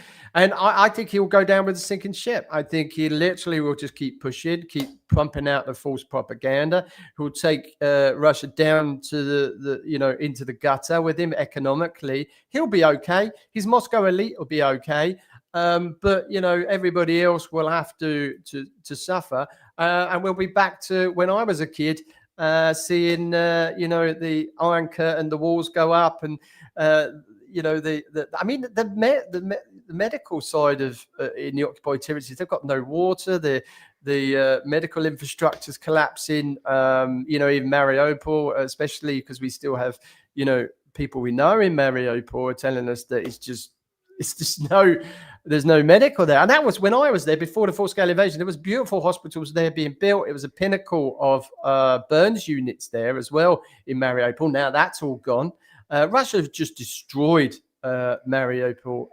I think he'll go down with a sinking ship. I think he literally will just keep pushing, keep pumping out the false propaganda. He'll take Russia down to the into the gutter with him economically. He'll be okay. His Moscow elite will be okay. But everybody else will have to suffer, and we'll be back to when I was a kid, seeing the Iron Curtain, the walls go up, and the medical side of in the occupied territories, they've got no water. The medical infrastructure's collapsing. Even Mariupol, especially because we still have people we know in Mariupol are telling us that there's no medical there. And that was when I was there before the full-scale invasion. There was beautiful hospitals there being built. It was a pinnacle of burns units there as well in Mariupol. Now that's all gone. Russia has just destroyed Mariupol,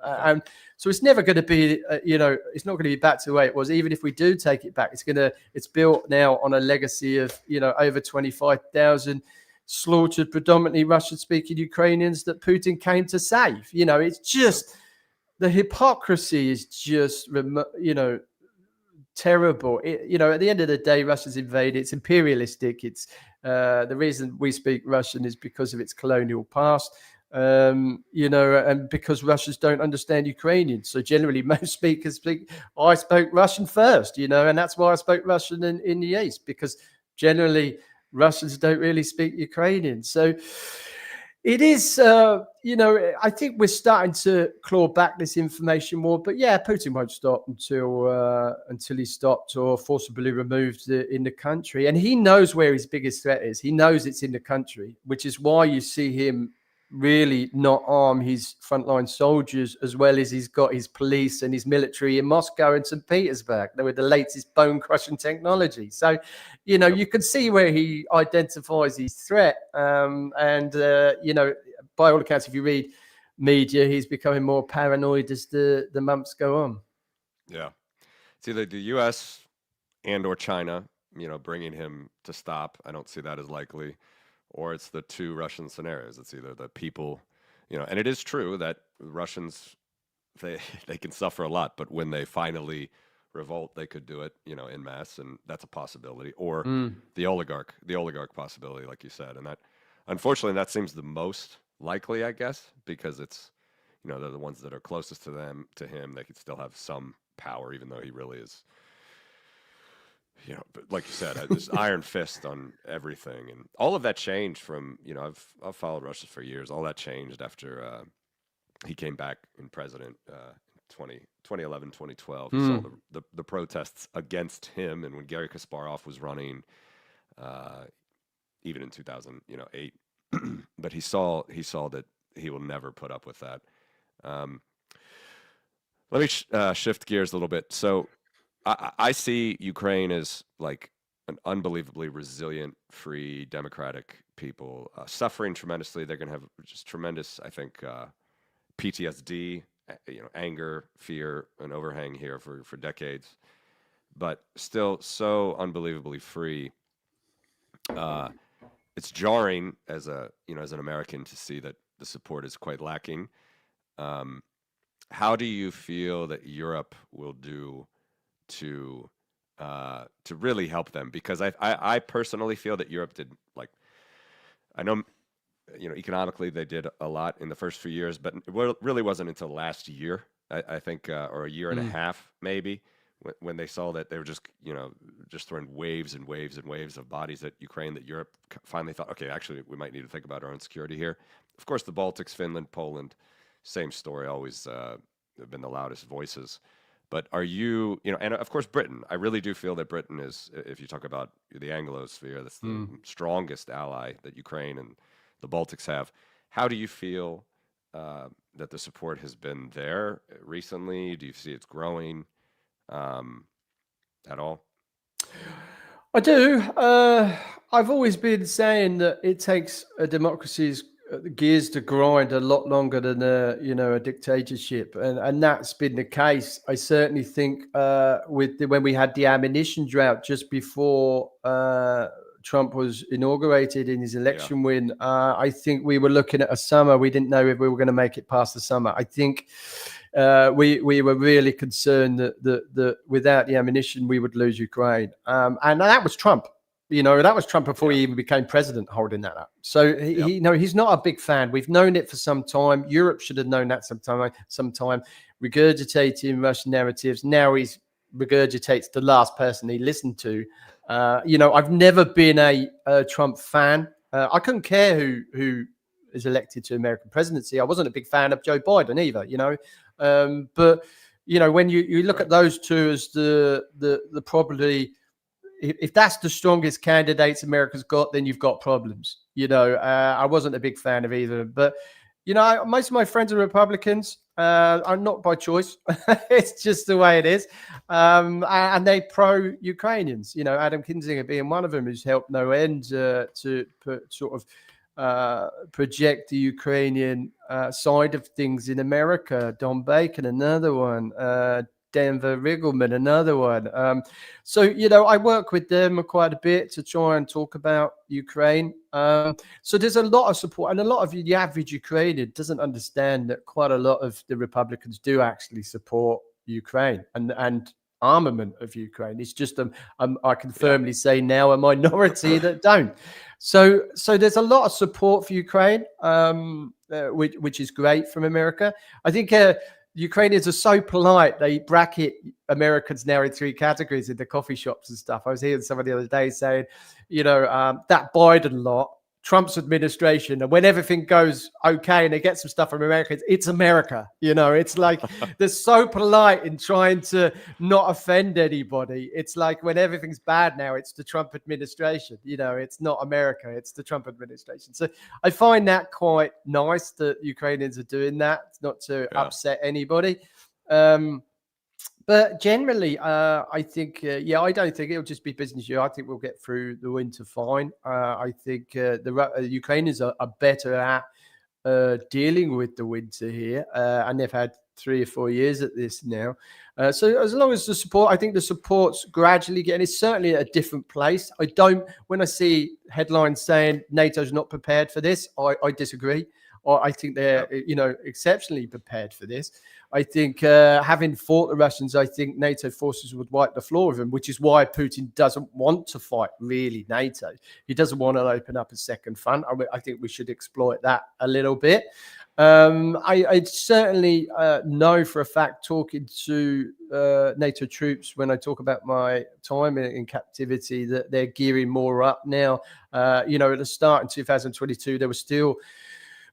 and so it's never going to be, it's not going to be back to the way it was. Even if we do take it back, it's built now on a legacy of over 25,000 slaughtered, predominantly Russian-speaking Ukrainians that Putin came to save. It's just the hypocrisy is just terrible. At the end of the day, Russia's invaded. It's imperialistic. It's the reason we speak Russian is because of its colonial past. And because Russians don't understand Ukrainian. So generally, most speakers speak. I spoke Russian first, and that's why I spoke Russian in the East, because generally Russians don't really speak Ukrainian. So it is, I think we're starting to claw back this information war. But yeah, Putin won't stop until he's stopped or forcibly removed in the country. And he knows where his biggest threat is. He knows it's in the country, which is why you see him really not arm his frontline soldiers as well as he's got his police and his military in Moscow and St. Petersburg. They were the latest bone-crushing technology. So, you can see where he identifies his threat. And by all accounts, if you read media, he's becoming more paranoid as the months go on. Yeah. It's either the U.S. and or China, bringing him to stop. I don't see that as likely. Or it's the two Russian scenarios. It's either the people, and it is true that Russians, they can suffer a lot, but when they finally revolt, they could do it, en masse, and that's a possibility. Or the oligarch possibility, like you said, and that, unfortunately, that seems the most likely, I guess, because it's, they're the ones that are closest to him. They could still have some power, even though he really is. But like you said, this iron fist on everything, and all of that changed from I've followed Russia for years. All that changed after he came back in president 2011, 2012. You saw the protests against him, and when Garry Kasparov was running, even in 2008, but he saw that he will never put up with that. Let me shift gears a little bit. So. I see Ukraine as like an unbelievably resilient, free, democratic people, suffering tremendously. They're going to have just tremendous, I think, PTSD, anger, fear, an overhang here for decades, but still so unbelievably free. Uh, it's jarring as a as an American to see that the support is quite lacking. Um, how do you feel that Europe will do to to really help them? Because I personally feel that Europe did, like, I know, economically they did a lot in the first few years, but it really wasn't until last year, I think, or a year and a Mm. half maybe, when they saw that they were just just throwing waves and waves and waves of bodies at Ukraine, that Europe finally thought, okay, actually we might need to think about our own security here. Of course, the Baltics, Finland, Poland, same story, always have been the loudest voices. But are you, and of course Britain. I really do feel that Britain is, if you talk about the Anglosphere, that's the Mm. strongest ally that Ukraine and the Baltics have. How do you feel that the support has been there recently? Do you see it's growing um, at all? I do. I've always been saying that it takes a democracy's gears to grind a lot longer than a dictatorship, and that's been the case. I certainly think when we had the ammunition drought just before Trump was inaugurated in his Yeah, election win, I think we were looking at a summer. We didn't know if we were going to make it past the summer. I think we were really concerned that without the ammunition we would lose Ukraine, and that was Trump. That was Trump before yeah, he even became president, holding that up. So yep, he's not a big fan. We've known it for some time. Europe should have known that sometime. Regurgitating Russian narratives. Now he's regurgitates the last person he listened to. I've never been a Trump fan. I couldn't care who is elected to American presidency. I wasn't a big fan of Joe Biden either. But when you look right, at those two as the probably, if that's the strongest candidates America's got, then you've got problems. I wasn't a big fan of either, but most of my friends are Republicans. I'm not by choice; it's just the way it is. And they pro-Ukrainians. Adam Kinzinger being one of them, who's helped no end to sort of project the Ukrainian side of things in America. Don Bacon, another one. Denver Riggleman, another one. So, I work with them quite a bit to try and talk about Ukraine. So there's a lot of support, and a lot of the average Ukrainian doesn't understand that quite a lot of the Republicans do actually support Ukraine and armament of Ukraine. It's just I can yeah, firmly say now a minority that don't. So there's a lot of support for Ukraine, which is great from America. I think Ukrainians are so polite. They bracket Americans now in three categories in the coffee shops and stuff. I was hearing somebody the other day saying, that Biden lot, Trump's administration, and when everything goes okay and they get some stuff from America, it's America. It's like they're so polite in trying to not offend anybody. It's like when everything's bad now, it's the Trump administration. It's not America, it's the Trump administration. So I find that quite nice that Ukrainians are doing that, not to yeah, upset anybody. But generally, I think, I don't think it'll just be business year. I think we'll get through the winter fine. I think the Ukrainians are better at dealing with the winter here, and they've had 3 or 4 years at this now. So as long as I think the support's gradually getting, it's certainly at a different place. When I see headlines saying NATO's not prepared for this, I disagree. Or I think they're, yep, exceptionally prepared for this. I think having fought the Russians, I think NATO forces would wipe the floor with them, which is why Putin doesn't want to fight really NATO. He doesn't want to open up a second front. I think we should exploit that a little bit. I certainly know for a fact, talking to NATO troops when I talk about my time in captivity, that they're gearing more up now. At the start in 2022, they were still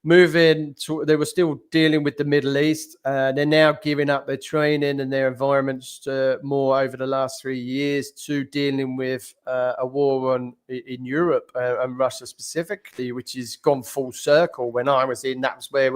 they were still dealing with the Middle East. They're now gearing up their training and their environments more over the last 3 years to dealing with a war in Europe and Russia specifically, which has gone full circle. When I was in, that's what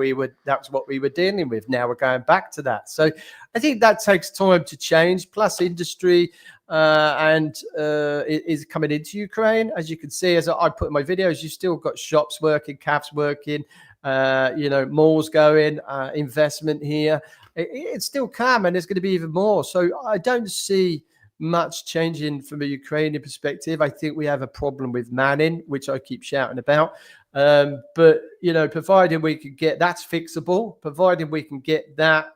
we were dealing with. Now we're going back to that. So I think that takes time to change. Plus, industry is coming into Ukraine, as you can see. As I put in my videos, you've still got shops working, cabs working. Malls going, investment here. It's still calm, and there's going to be even more. So I don't see much changing from a Ukrainian perspective. I think we have a problem with manning, which I keep shouting about. But, providing we can get that's fixable, providing we can get that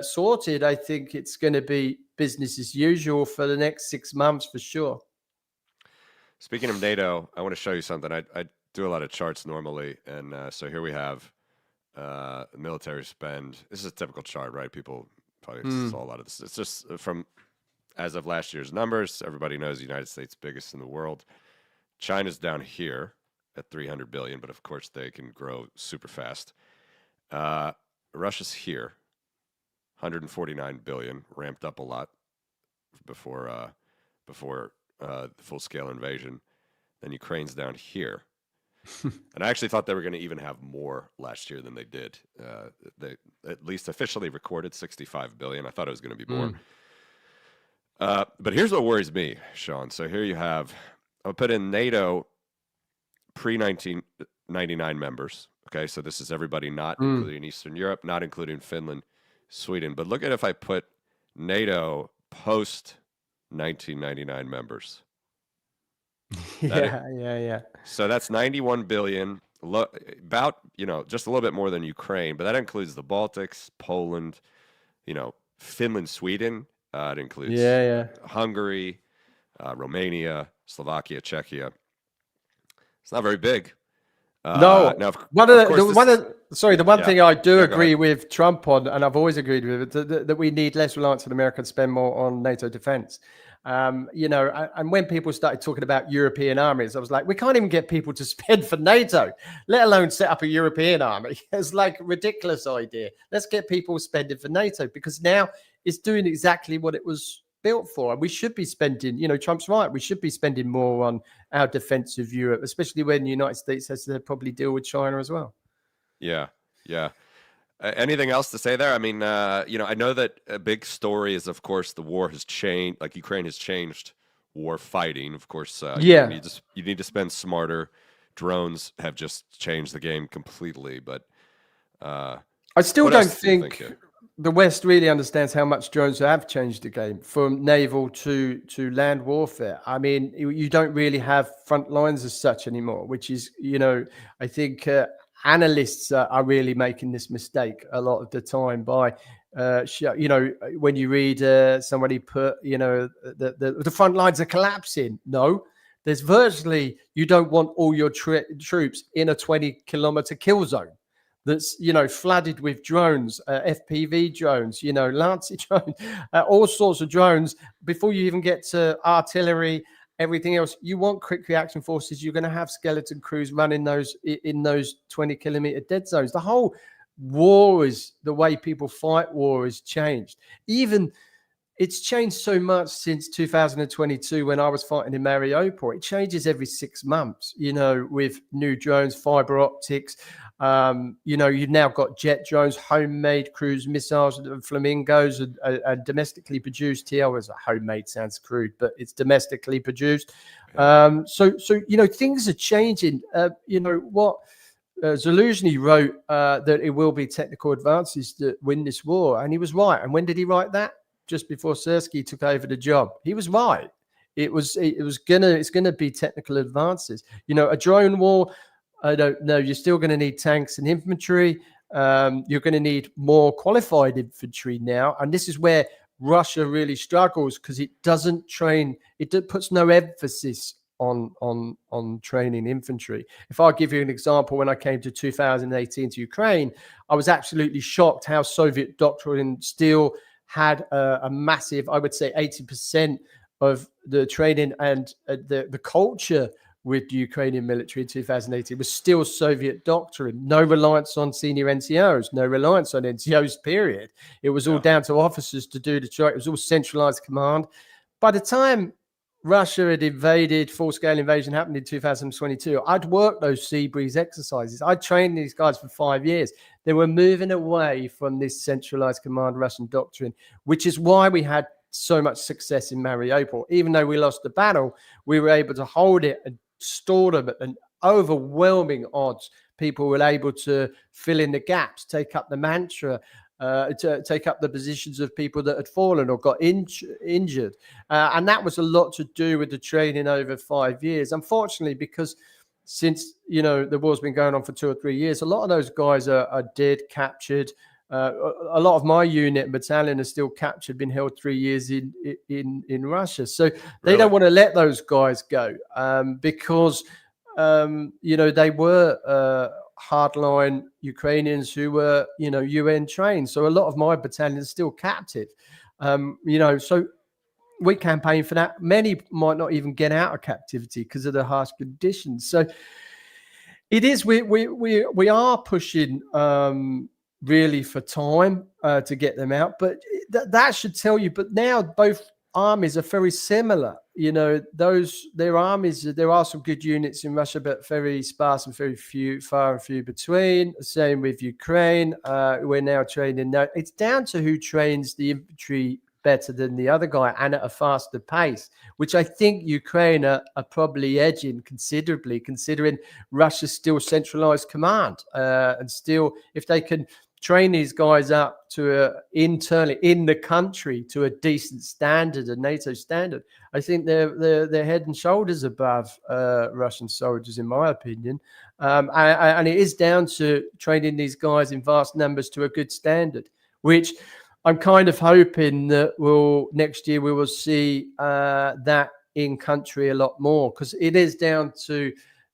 sorted, I think it's going to be business as usual for the next 6 months for sure. Speaking of NATO, I want to show you something. I do a lot of charts normally, and so here we have military spend. This is a typical chart, right? People probably saw a lot of this. It's just from as of last year's numbers. Everybody knows the United States biggest in the world. China's down here at 300 billion, but of course they can grow super fast. Russia's here, 149 billion, ramped up a lot before the full-scale invasion. Then Ukraine's down here. And I actually thought they were going to even have more last year than they did. They at least officially recorded 65 billion. I thought it was going to be more. But here's what worries me, Shaun. So here you have, I'll put in NATO pre-1999 members. Okay, so this is everybody not including Eastern Europe, not including Finland, Sweden. But look at if I put NATO post-1999 members. Yeah. So that's 91 billion, about, just a little bit more than Ukraine, but that includes the Baltics, Poland, Finland, Sweden. It includes Hungary, Romania, Slovakia, Czechia. It's not very big. No. Now, the one thing I do agree with Trump on, and I've always agreed with it, that we need less reliance on America and spend more on NATO defense. And when people started talking about European armies, I was like, we can't even get people to spend for NATO, let alone set up a European army. It's like a ridiculous idea. Let's get people spending for NATO, because now it's doing exactly what it was built for. And we should be spending, Trump's right, we should be spending more on our defense of Europe, especially when the United States has to probably deal with China as well. Yeah. Anything else to say there? I mean, I know that a big story is, of course, the war has changed. Like Ukraine has changed war fighting. Of course, you need to spend smarter. Drones have just changed the game completely. But I still don't think the West really understands how much drones have changed the game from naval to land warfare. I mean, you don't really have front lines as such anymore, which is, I think analysts are really making this mistake a lot of the time by, when you read somebody put, the front lines are collapsing. No, there's virtually, you don't want all your troops in a 20-kilometer kill zone that's, flooded with drones, FPV drones, Lancer drones, all sorts of drones. Before you even get to artillery, everything else, you want quick reaction forces. You're going to have skeleton crews running those in those 20-kilometer dead zones. The whole war is, the way people fight war has changed. Even it's changed so much since 2022 when I was fighting in Mariupol. It changes every 6 months, with new drones, fiber optics. You've now got jet drones, homemade cruise missiles, flamingos, and domestically produced. TL as a homemade sounds crude, but it's domestically produced. So things are changing. What Zaluzhny wrote that it will be technical advances that win this war, and he was right. And when did he write that? Just before Sersky took over the job. He was right. It's gonna be technical advances. A drone war, I don't know. You're still going to need tanks and infantry. You're going to need more qualified infantry now. And this is where Russia really struggles, because it doesn't train. It puts no emphasis on training infantry. If I give you an example, when I came to 2018 to Ukraine, I was absolutely shocked how Soviet doctrine still had a massive, I would say 80% of the training and the culture with the Ukrainian military in 2018 was still Soviet doctrine. No reliance on senior NCOs, no reliance on NCOs, period. It was all down to officers to do the job. It was all centralized command. By the time Russia had invaded, full-scale invasion happened in 2022, I'd worked those sea breeze exercises. I trained these guys for 5 years. They were moving away from this centralized command Russian doctrine, which is why we had so much success in Mariupol. Even though we lost the battle, we were able to hold it and store them at an overwhelming odds. People were able to fill in the gaps, take up the mantra, to take up the positions of people that had fallen or got injured. And that was a lot to do with the training over 5 years. Unfortunately, because since the war's been going on for 2 or 3 years, a lot of those guys are dead, captured. A lot of my unit and battalion are still captured, been held 3 years in Russia. So they don't want to let those guys go because they were hardline Ukrainians who were UN trained. So a lot of my battalion is still captive. So we campaign for that. Many might not even get out of captivity because of the harsh conditions. So it is. We are pushing really for time to get them out, but that should tell you. But now both armies are very similar. Their armies. There are some good units in Russia, but very sparse and very far and few between. Same with Ukraine. We're now training. Now it's down to who trains the infantry better than the other guy and at a faster pace, which I think Ukraine are probably edging considerably, considering Russia's still centralized command. And still, if they can train these guys up to internally in the country to a decent standard, a NATO standard, I think they're head and shoulders above Russian soldiers, in my opinion. And it is down to training these guys in vast numbers to a good standard, which I'm kind of hoping that next year we will see that in country a lot more, because it is down to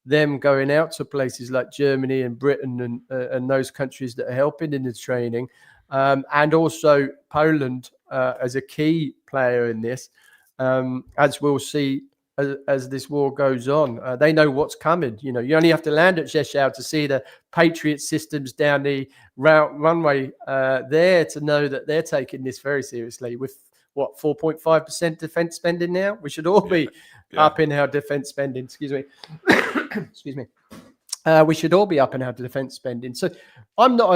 them going out to places like Germany and Britain and those countries that are helping in the training, and also Poland as a key player in this, as we'll see as this war goes on. They know what's coming. You only have to land at Rzeszów to see the Patriot systems down the runway there to know that they're taking this very seriously. With 4.5% defense spending now, we should all be up in our defense spending. Excuse me. Excuse me. We should all be up in our defense spending. So I'm not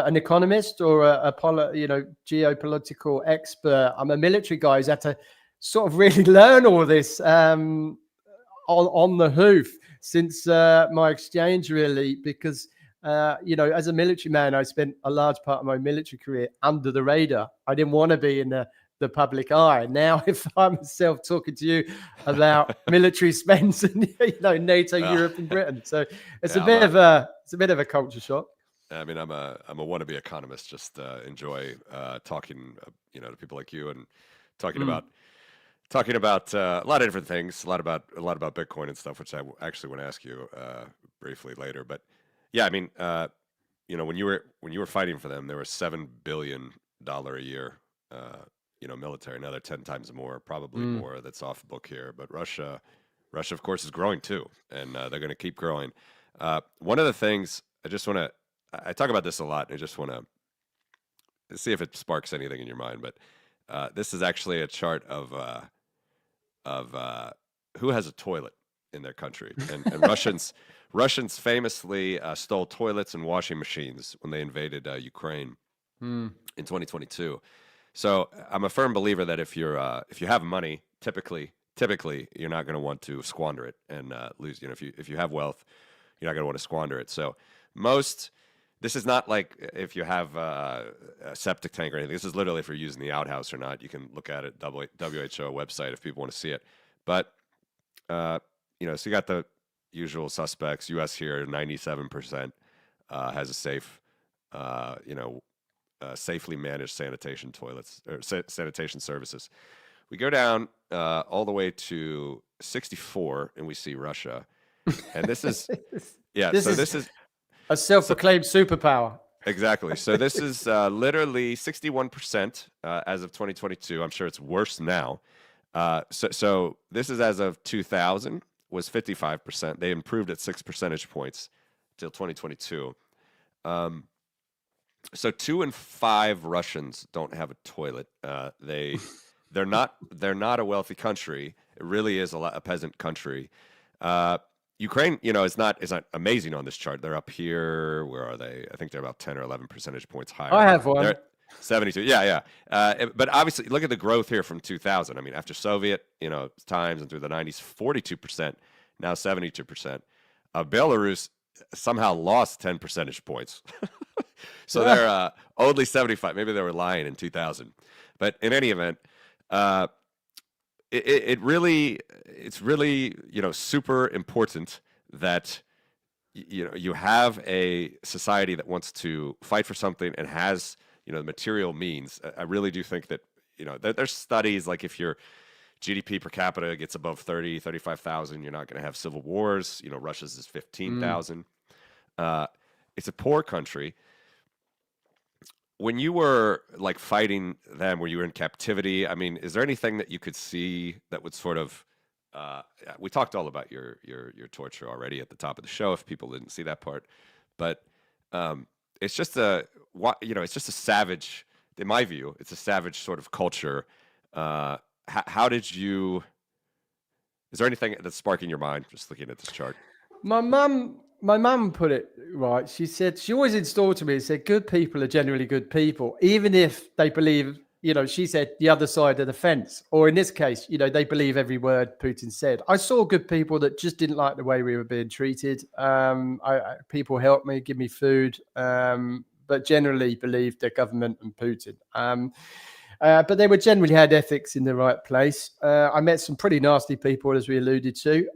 an economist or a geopolitical expert. I'm a military guy who's had to sort of really learn all this on the hoof since my exchange, really, because as a military man, I spent a large part of my military career under the radar. I didn't want to be in the public eye. Now I find myself talking to you about military spends and NATO, Europe, and Britain. So it's a bit of a culture shock. I mean, I'm a wannabe economist. Just enjoy talking, to people like you and talking about a lot of different things, a lot about Bitcoin and stuff, which I actually want to ask you briefly later. But yeah, I mean, when you were fighting for them, there were $7 billion a year, military. Now they're 10 times more, probably more. That's off book here. But Russia, of course, is growing too, and they're going to keep growing. One of the things I talk about this a lot, and I just want to see if it sparks anything in your mind. But this is actually a chart of who has a toilet in their country, and Russians famously stole toilets and washing machines when they invaded Ukraine in 2022. So I'm a firm believer that if you have money, typically you're not going to want to squander it and lose. If you have wealth, you're not going to want to squander it. So this is not like if you have a septic tank or anything. This is literally if you're using the outhouse or not. You can look at it, WHO website, if people want to see it. But, so you got the usual suspects. U.S. here, 97% has a safe, safely managed sanitation toilets or sanitation services. We go down all the way to 64, and we see Russia. And this is, this is a self-proclaimed superpower. Exactly. So this is literally 61% as of 2022. I'm sure it's worse now. So this is as of 2000 was 55%. They improved at 6 percentage points till 2022. So 2 in 5 Russians don't have a toilet. They're not a wealthy country. It really is a peasant country. Ukraine, is not amazing on this chart. They're up here. Where are they? I think they're about 10 or 11 percentage points higher. I have one. They're 72. Yeah. But obviously, look at the growth here from 2000. I mean, after Soviet, times and through the 90s, 42%, now 72%. Belarus somehow lost 10 percentage points. So they're only 75. Maybe they were lying in 2000. But in any event, uh, it's really, super important that you have a society that wants to fight for something and has, the material means. I really do think that, there's studies like if your GDP per capita gets above 35,000, you're not going to have civil wars. Russia's is Mm. 15,000. Uh, it's a poor country. When you were like fighting them, were you in captivity? I mean, is there anything that you could see that would sort of yeah, we talked all about your torture already at the top of the show if people didn't see that part. But it's just it's just a savage, in my view, it's a savage sort of culture. How did you is there anything that's sparking your mind just looking at this chart? My mum put it right. She said she always installed to me and said, "Good people are generally good people, even if they believe." She said the other side of the fence, or in this case, they believe every word Putin said. I saw good people that just didn't like the way we were being treated. People helped me, give me food, but generally believed their government and Putin. But they were generally had ethics in the right place. I met some pretty nasty people, as we alluded to,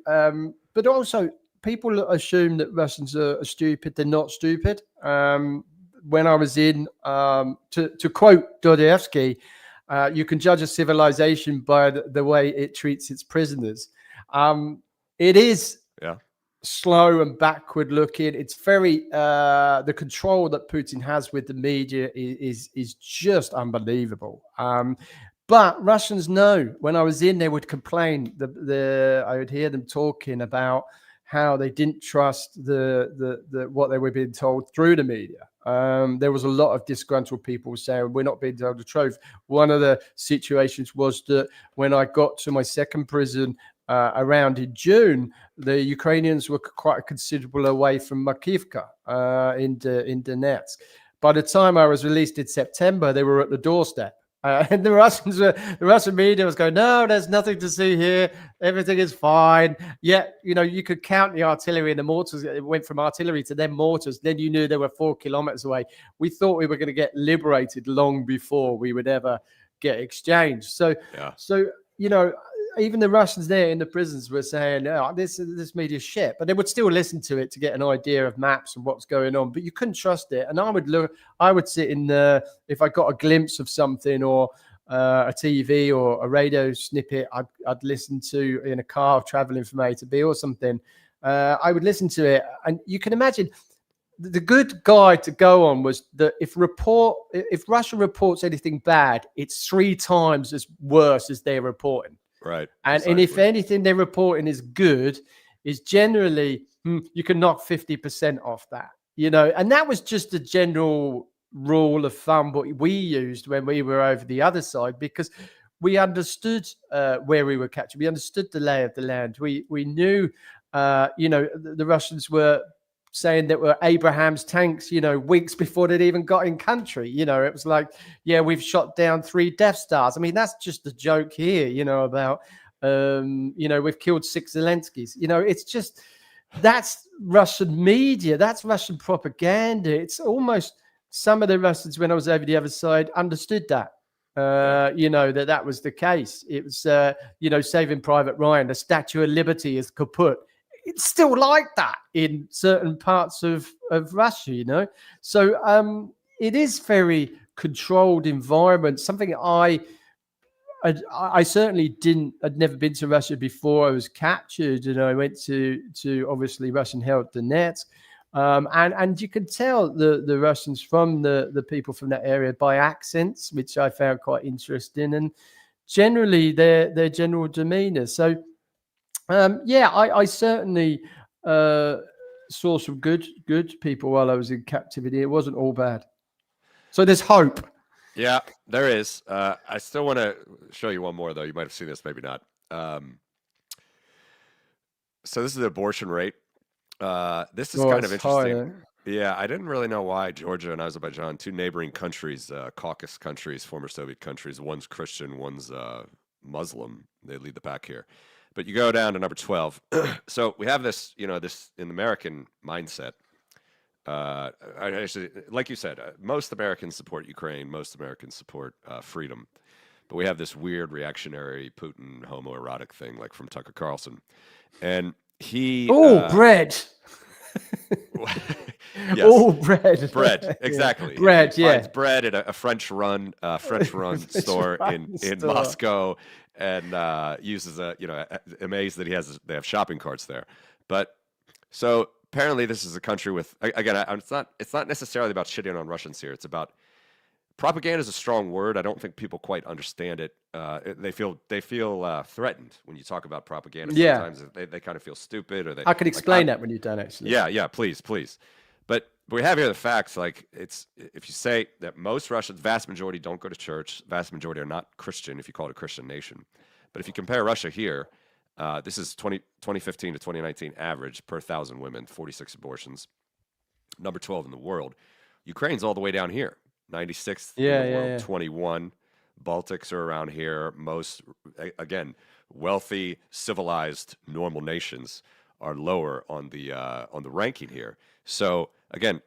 but also people assume that Russians are stupid. They're not stupid. When I was in, to quote Dostoevsky, you can judge a civilization by the way it treats its prisoners. It is Yeah. slow and backward looking. It's very the control that Putin has with the media is just unbelievable. But Russians know. When I was in, they would complain. I would hear them talking about how they didn't trust the what they were being told through the media. There was a lot of disgruntled people saying we're not being told the truth. One of the situations was that when I got to my second prison around in June, the Ukrainians were quite a considerable away from Makivka in Donetsk. By the time I was released in September, they were at the doorstep. And the Russian media was going, no, there's nothing to see here. Everything is fine. Yet, you could count the artillery and the mortars. It went from artillery to then mortars. Then you knew they were 4 kilometers away. We thought we were going to get liberated long before we would ever get exchanged. So, Yeah. so even the Russians there in the prisons were saying, "Oh, this media shit," but they would still listen to it to get an idea of maps and what's going on. But you couldn't trust it. And I would sit in if I got a glimpse of something or a TV or a radio snippet, I'd listen to in a car traveling from A to B or something. I would listen to it, and you can imagine the good guide to go on was that if Russia reports anything bad, it's 3 times as worse as they're reporting. Right. And if anything they're reporting is good, is generally you can knock 50% off that, and that was just a general rule of thumb what we used when we were over the other side, because we understood where we were catching. We understood the lay of the land. We knew, the Russians were saying that were Abraham's tanks, weeks before they'd even got in country. It was like, yeah, we've shot down 3 Death Stars. I mean, that's just a joke here, about, we've killed 6 Zelenskys. It's just, that's Russian media. That's Russian propaganda. It's almost some of the Russians, when I was over the other side, understood that. That was the case. It was, Saving Private Ryan, the Statue of Liberty is kaput. It's still like that in certain parts of Russia, So it is very controlled environment. Something I certainly didn't. I'd never been to Russia before I was captured, and I went to obviously Russian-held Donetsk, and you can tell the Russians from the people from that area by accents, which I found quite interesting, and generally their general demeanor. So. I certainly saw some good people while I was in captivity. It wasn't all bad. So there's hope. Yeah, there is. I still want to show you one more, though. You might have seen this, maybe not. So this is the abortion rate. This is kind of interesting. Yeah, I didn't really know why Georgia and Azerbaijan, 2 neighboring countries, Caucasus countries, former Soviet countries, one's Christian, one's Muslim. They lead the pack here. But you go down to number 12. So we have this, this in the American mindset. Actually, like you said, most Americans support Ukraine. Most Americans support freedom. But we have this weird reactionary Putin homoerotic thing, like from Tucker Carlson, and he, Oh, bread. yes, Oh, bread. bread, Yeah. exactly. He Bread, finds yeah. bread at a French run store Run in store. Moscow, and uses amazed that they have shopping carts there. But so apparently, this is a country with again. It's not necessarily about shitting on Russians here. It's about propaganda is a strong word. I don't think people quite understand it. They feel threatened when you talk about propaganda. Yeah. Sometimes they kind of feel stupid, or they. I can Like, explain that when you're done, actually. yeah, please. But we have here the facts. Like, it's if you say that most Russians, vast majority, don't go to church. Vast majority are not Christian, if you call it a Christian nation. But if you compare Russia here, this is 2015 to 2019 average per 1,000 women, 46 abortions, number 12 in the world. Ukraine's all the way down here, 96th in the world, 21. Baltics are around here. Most, again, wealthy, civilized, normal nations are lower on the ranking here. So again,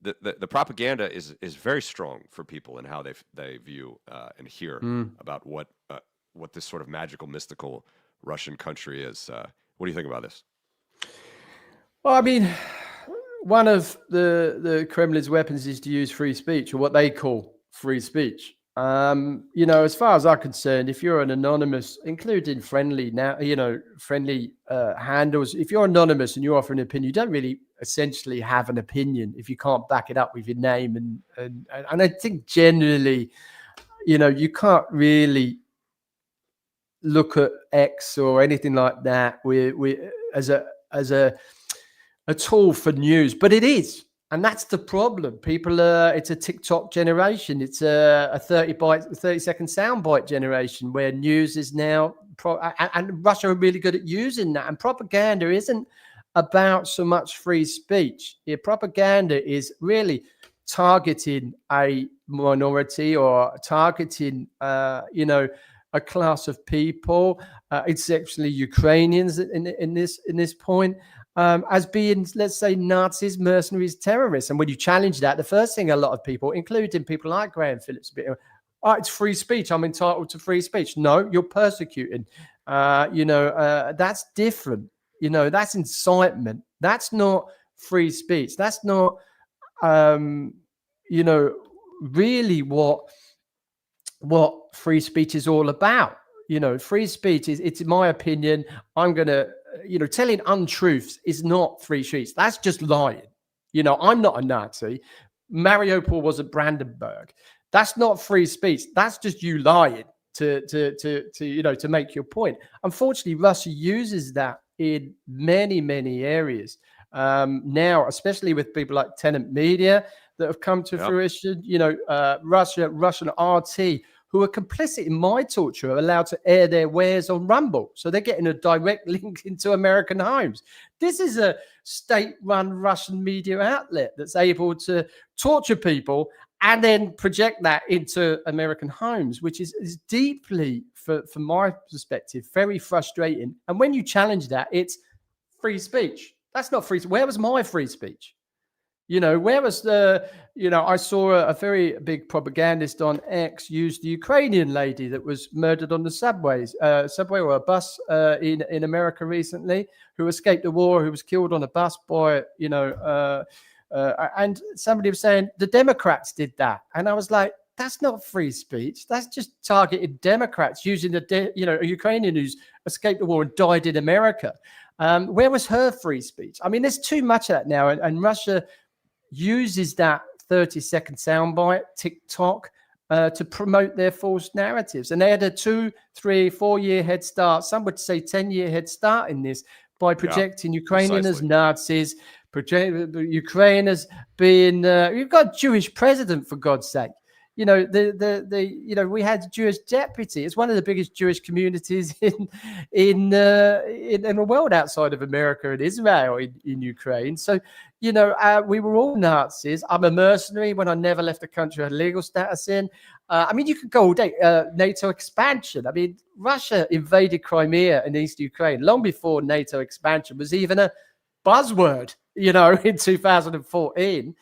the propaganda is very strong for people in how they view and hear about what this sort of magical, mystical Russian country is. What do you think about this? Well, I mean, one of the Kremlin's weapons is to use free speech, or what they call free speech. As far as I'm concerned, if you're an anonymous, including friendly handles, if you're anonymous and you offer an opinion, you don't really essentially have an opinion if you can't back it up with your name. And I think generally, you can't really look at X or anything like that as a tool for news, but it is. And that's the problem. It's a TikTok generation. It's a 30-second soundbite generation where news is now, and Russia are really good at using that. And propaganda isn't about so much free speech. Propaganda is really targeting a minority or targeting, a class of people. It's actually Ukrainians in this point. As being, let's say, Nazis, mercenaries, terrorists. And when you challenge that, the first thing a lot of people, including people like Graham Phillips, it's free speech. I'm entitled to free speech. No, you're persecuting. That's different. That's incitement. That's not free speech. That's not, really what free speech is all about. Free speech it's in my opinion, I'm going to, telling untruths is not free speech. That's just lying. I'm not a Nazi. Mariupol was at Brandenburg. That's not free speech. That's just you lying to make your point. Unfortunately, Russia uses that in many, many areas. Now, especially with people like Tenant Media that have come to fruition, Russian RT, who are complicit in my torture, are allowed to air their wares on Rumble. So they're getting a direct link into American homes. This is a state-run Russian media outlet that's able to torture people and then project that into American homes, which is deeply, from my perspective, very frustrating. And when you challenge that, it's free speech. That's not free. Where was my free speech? Where was I saw a very big propagandist on X use the Ukrainian lady that was murdered on the subway or a bus in America recently, who escaped the war, who was killed on a bus by, and somebody was saying the Democrats did that. And I was like, that's not free speech. That's just targeted Democrats using a Ukrainian who's escaped the war and died in America. Where was her free speech? I mean, there's too much of that now. And Russia uses that 30-second soundbite, TikTok, to promote their false narratives. And they had a 2, 3, 4 year head start. Some would say 10-year head start in this by projecting Ukrainians as Nazis, Ukraine as being, you've got a Jewish president, for God's sake. We had a Jewish deputy. It's one of the biggest Jewish communities in the world outside of America and Israel in Ukraine. So, we were all Nazis. I'm a mercenary when I never left the country I had legal status in. You could go all day. NATO expansion. I mean, Russia invaded Crimea and East Ukraine long before NATO expansion was even a buzzword in 2014,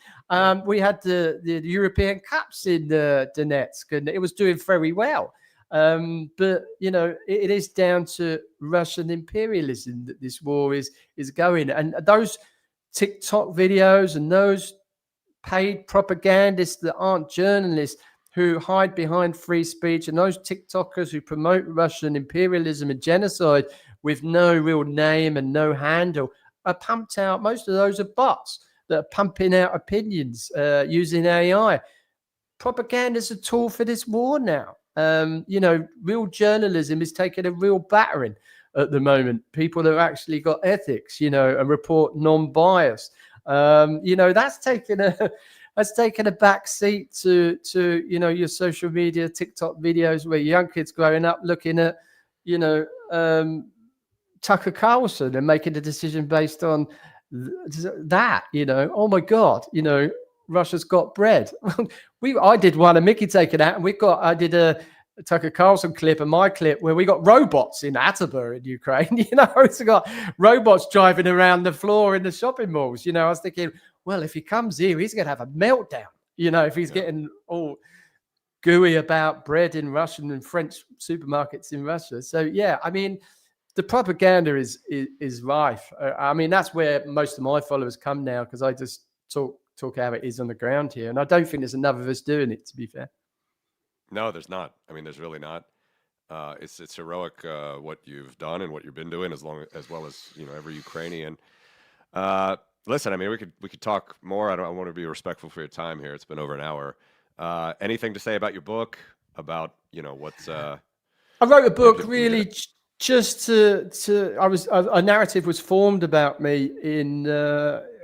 we had the European Cups in Donetsk, and it was doing very well. But it is down to Russian imperialism that this war is going, and those TikTok videos and those paid propagandists that aren't journalists who hide behind free speech, and those TikTokers who promote Russian imperialism and genocide with no real name and no handle are pumped out. Most of those are bots that are pumping out opinions using AI. Propaganda is a tool for this war now. Real journalism is taking a real battering at the moment. People that have actually got ethics, and report non-bias. That's taken a back seat to your social media, TikTok videos where young kids growing up looking at Tucker Carlson and making a decision based on that. Oh my God, Russia's got bread. I did one of Mickey taking out, and I did a Tucker Carlson clip and my clip where we got robots in Atterbury in Ukraine. It's got robots driving around the floor in the shopping malls. I was thinking, well, if he comes here, he's going to have a meltdown. If he's getting all gooey about bread in Russian and French supermarkets in Russia. So yeah, I mean, the propaganda is rife. That's where most of my followers come now, because I just talk how it is on the ground here, and I don't think there's enough of us doing it, to be fair. No, there's not. There's really not. It's heroic what you've done and what you've been doing, as well as every Ukrainian. Listen, we could talk more. I want to be respectful for your time here. It's been over an hour. Anything to say about your book? About what's? I wrote a book really just a narrative was formed about me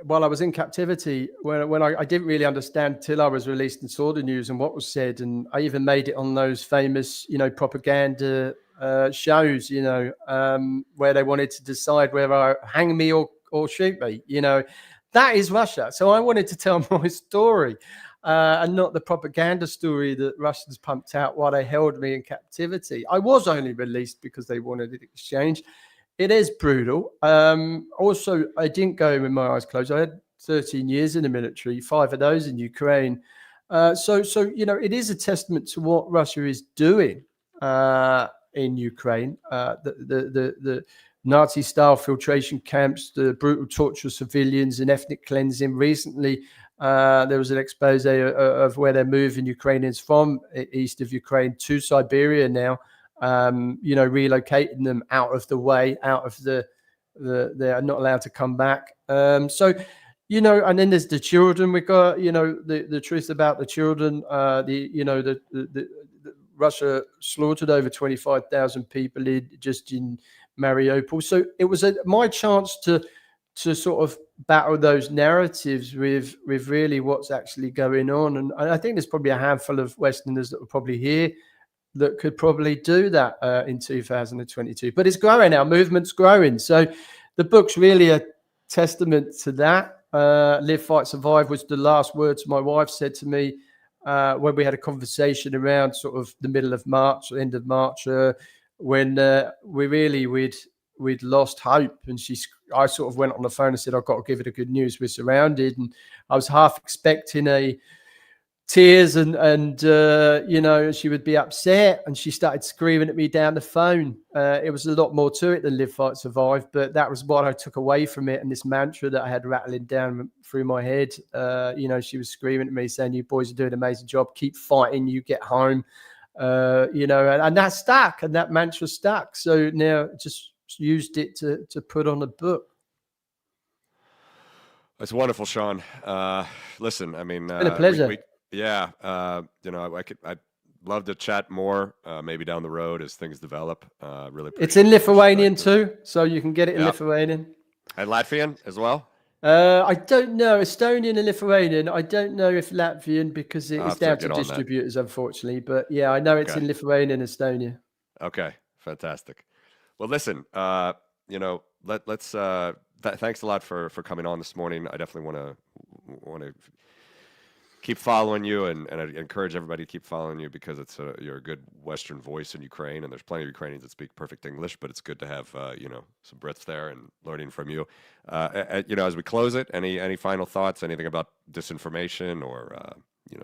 while I was in captivity, when I didn't really understand till I was released and saw the news and what was said, and I even made it on those famous propaganda shows, where they wanted to decide whether hang me or shoot me. That is Russia. So I wanted to tell my story. And not the propaganda story that Russians pumped out while they held me in captivity. I was only released because they wanted an exchange. It is brutal. Also, I didn't go in with my eyes closed. I had 13 years in the military, 5 of those in Ukraine. So it is a testament to what Russia is doing in Ukraine. The Nazi-style filtration camps, the brutal torture of civilians, and ethnic cleansing. Recently, there was an expose of where they're moving Ukrainians from east of Ukraine to Siberia now, relocating them out of the way, out of they're not allowed to come back. And then there's the children. We got, the truth about the children. The Russia slaughtered over 25,000 people just in Mariupol. So it was my chance to sort of battle those narratives with really what's actually going on. And I think there's probably a handful of Westerners that will probably hear that could probably do that in 2022. But it's growing. Our movement's growing. So the book's really a testament to that. Live, Fight, Survive was the last words my wife said to me when we had a conversation around sort of the middle of March, end of March, when we'd lost hope, and I sort of went on the phone and said, I've got to give her the good news. We're surrounded, and I was half expecting tears and she would be upset, and she started screaming at me down the phone. It was a lot more to it than Live, Fight, Survive, but that was what I took away from it, and this mantra that I had rattling down through my head. She was screaming at me saying, you boys are doing an amazing job, keep fighting, you get home. And that stuck, and that mantra stuck. So now just used it to put on a book. It's wonderful, Shaun. Listen, it's been a pleasure. I'd love to chat more, maybe down the road as things develop. Really, it's in Lithuanian too, so you can get it in Lithuanian. And Latvian as well. I don't know. Estonian and Lithuanian. I don't know if Latvian, because it's down to distributors, unfortunately. But yeah, I know it's in Lithuanian and Estonia. Okay, fantastic. Well, listen, let's. Thanks a lot for coming on this morning. I definitely want to keep following you, and I encourage everybody to keep following you because you're a good Western voice in Ukraine, and there's plenty of Ukrainians that speak perfect English, but it's good to have some Brits there and learning from you. As we close it, any final thoughts? Anything about disinformation or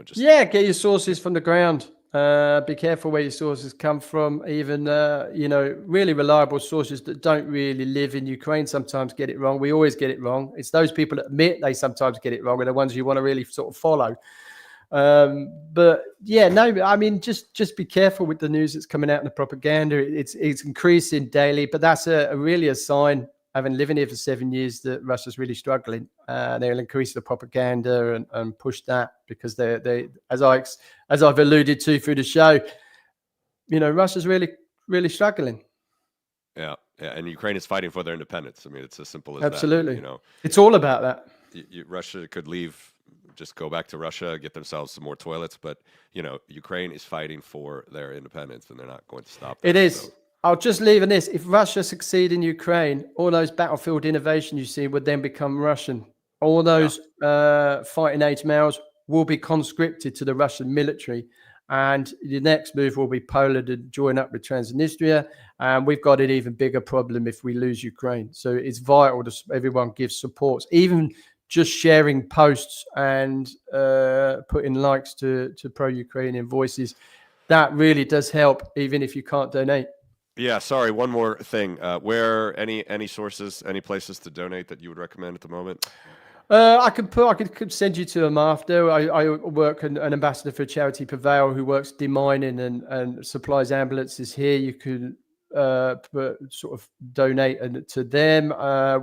just Yeah, get your sources from the ground. Be careful where your sources come from. Even really reliable sources that don't really live in Ukraine sometimes get it wrong. We always get it wrong. It's those people that admit they sometimes get it wrong are the ones you want to really sort of follow. But yeah, no, I mean, just be careful with the news that's coming out in the propaganda. It's increasing daily, but that's really a sign, having living here for 7 years, that Russia's really struggling. They'll increase the propaganda and push that because they as I've alluded to through the show, Russia's really, really struggling. yeah, and Ukraine is fighting for their independence. I mean, it's as simple as Absolutely. that. It's all about that. Russia could leave, just go back to Russia, get themselves some more toilets, but Ukraine is fighting for their independence, and they're not going to stop that. It is. So. I'll just leave on this. If Russia succeed in Ukraine, all those battlefield innovation you see would then become Russian. All those fighting age males will be conscripted to the Russian military. And the next move will be Poland to join up with Transnistria. And we've got an even bigger problem if we lose Ukraine. So it's vital that everyone gives support, even just sharing posts and putting likes to pro-Ukrainian voices. That really does help, even if you can't donate. Yeah, sorry. One more thing. Where any sources, any places to donate that you would recommend at the moment? I could send you to them after. I work an ambassador for charity Prevail who works demining and supplies ambulances here. You could sort of donate to them.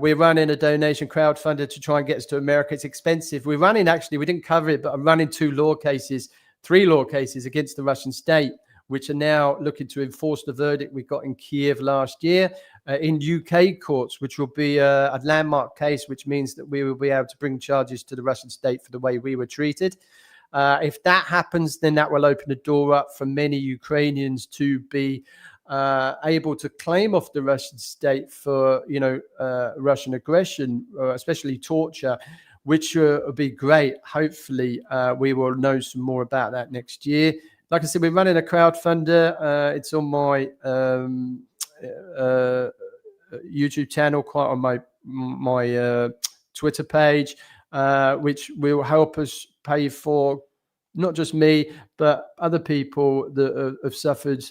We're running a donation crowdfunder to try and get us to America. It's expensive. We didn't cover it, but I'm running 3 law cases against the Russian state, which are now looking to enforce the verdict we got in Kiev last year in UK courts, which will be a landmark case, which means that we will be able to bring charges to the Russian state for the way we were treated. If that happens, then that will open the door up for many Ukrainians to be able to claim off the Russian state for, Russian aggression, especially torture, which would be great. Hopefully, we will know some more about that next year. Like I said, we're running a crowdfunder. It's on my YouTube channel, quite on my Twitter page, which will help us pay for not just me, but other people that have suffered.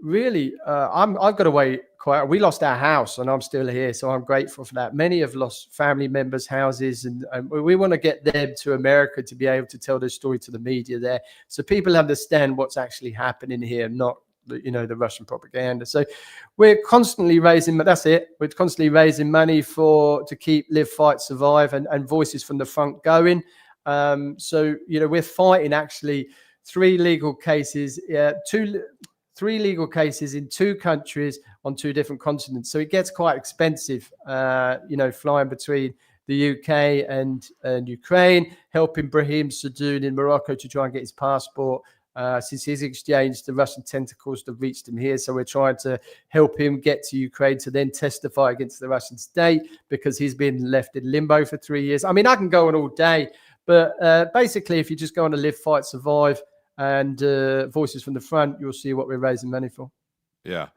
Really, I've got away quite. We lost our house, and I'm still here, so I'm grateful for that. Many have lost family members' houses, and we want to get them to America to be able to tell their story to the media there, so people understand what's actually happening here, not the Russian propaganda. So we're constantly raising. That's it. We're constantly raising money to keep Live, Fight, Survive, and Voices from the Front going. So we're fighting actually 3 legal cases. 3 legal cases in 2 countries on 2 different continents. So it gets quite expensive, flying between the UK and Ukraine, helping Brahim Sadoun in Morocco to try and get his passport, since he's exchanged the Russian tentacles that reached him here. So we're trying to help him get to Ukraine to then testify against the Russian state because he's been left in limbo for 3 years. I mean, I can go on all day, but basically, if you just go on to Live, Fight, Survive, and Voices from the Front, you'll see what we're raising money for. Yeah.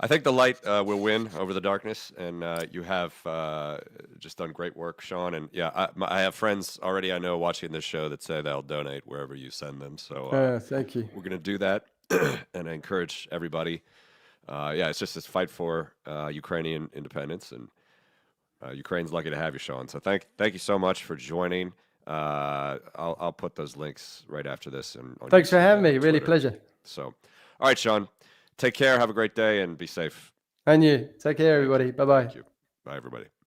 I think the light will win over the darkness, and you have just done great work, Shaun. And yeah, I have friends already I know watching this show that say they'll donate wherever you send them. So thank you. We're going to do that, and I encourage everybody. It's just this fight for Ukrainian independence, and Ukraine's lucky to have you, Shaun. So thank you so much for joining. I'll put those links right after this. Thanks for having me. Really pleasure. So, all right, Shaun. Take care. Have a great day and be safe. And you. Take care, everybody. Bye-bye. Thank you. Bye, everybody.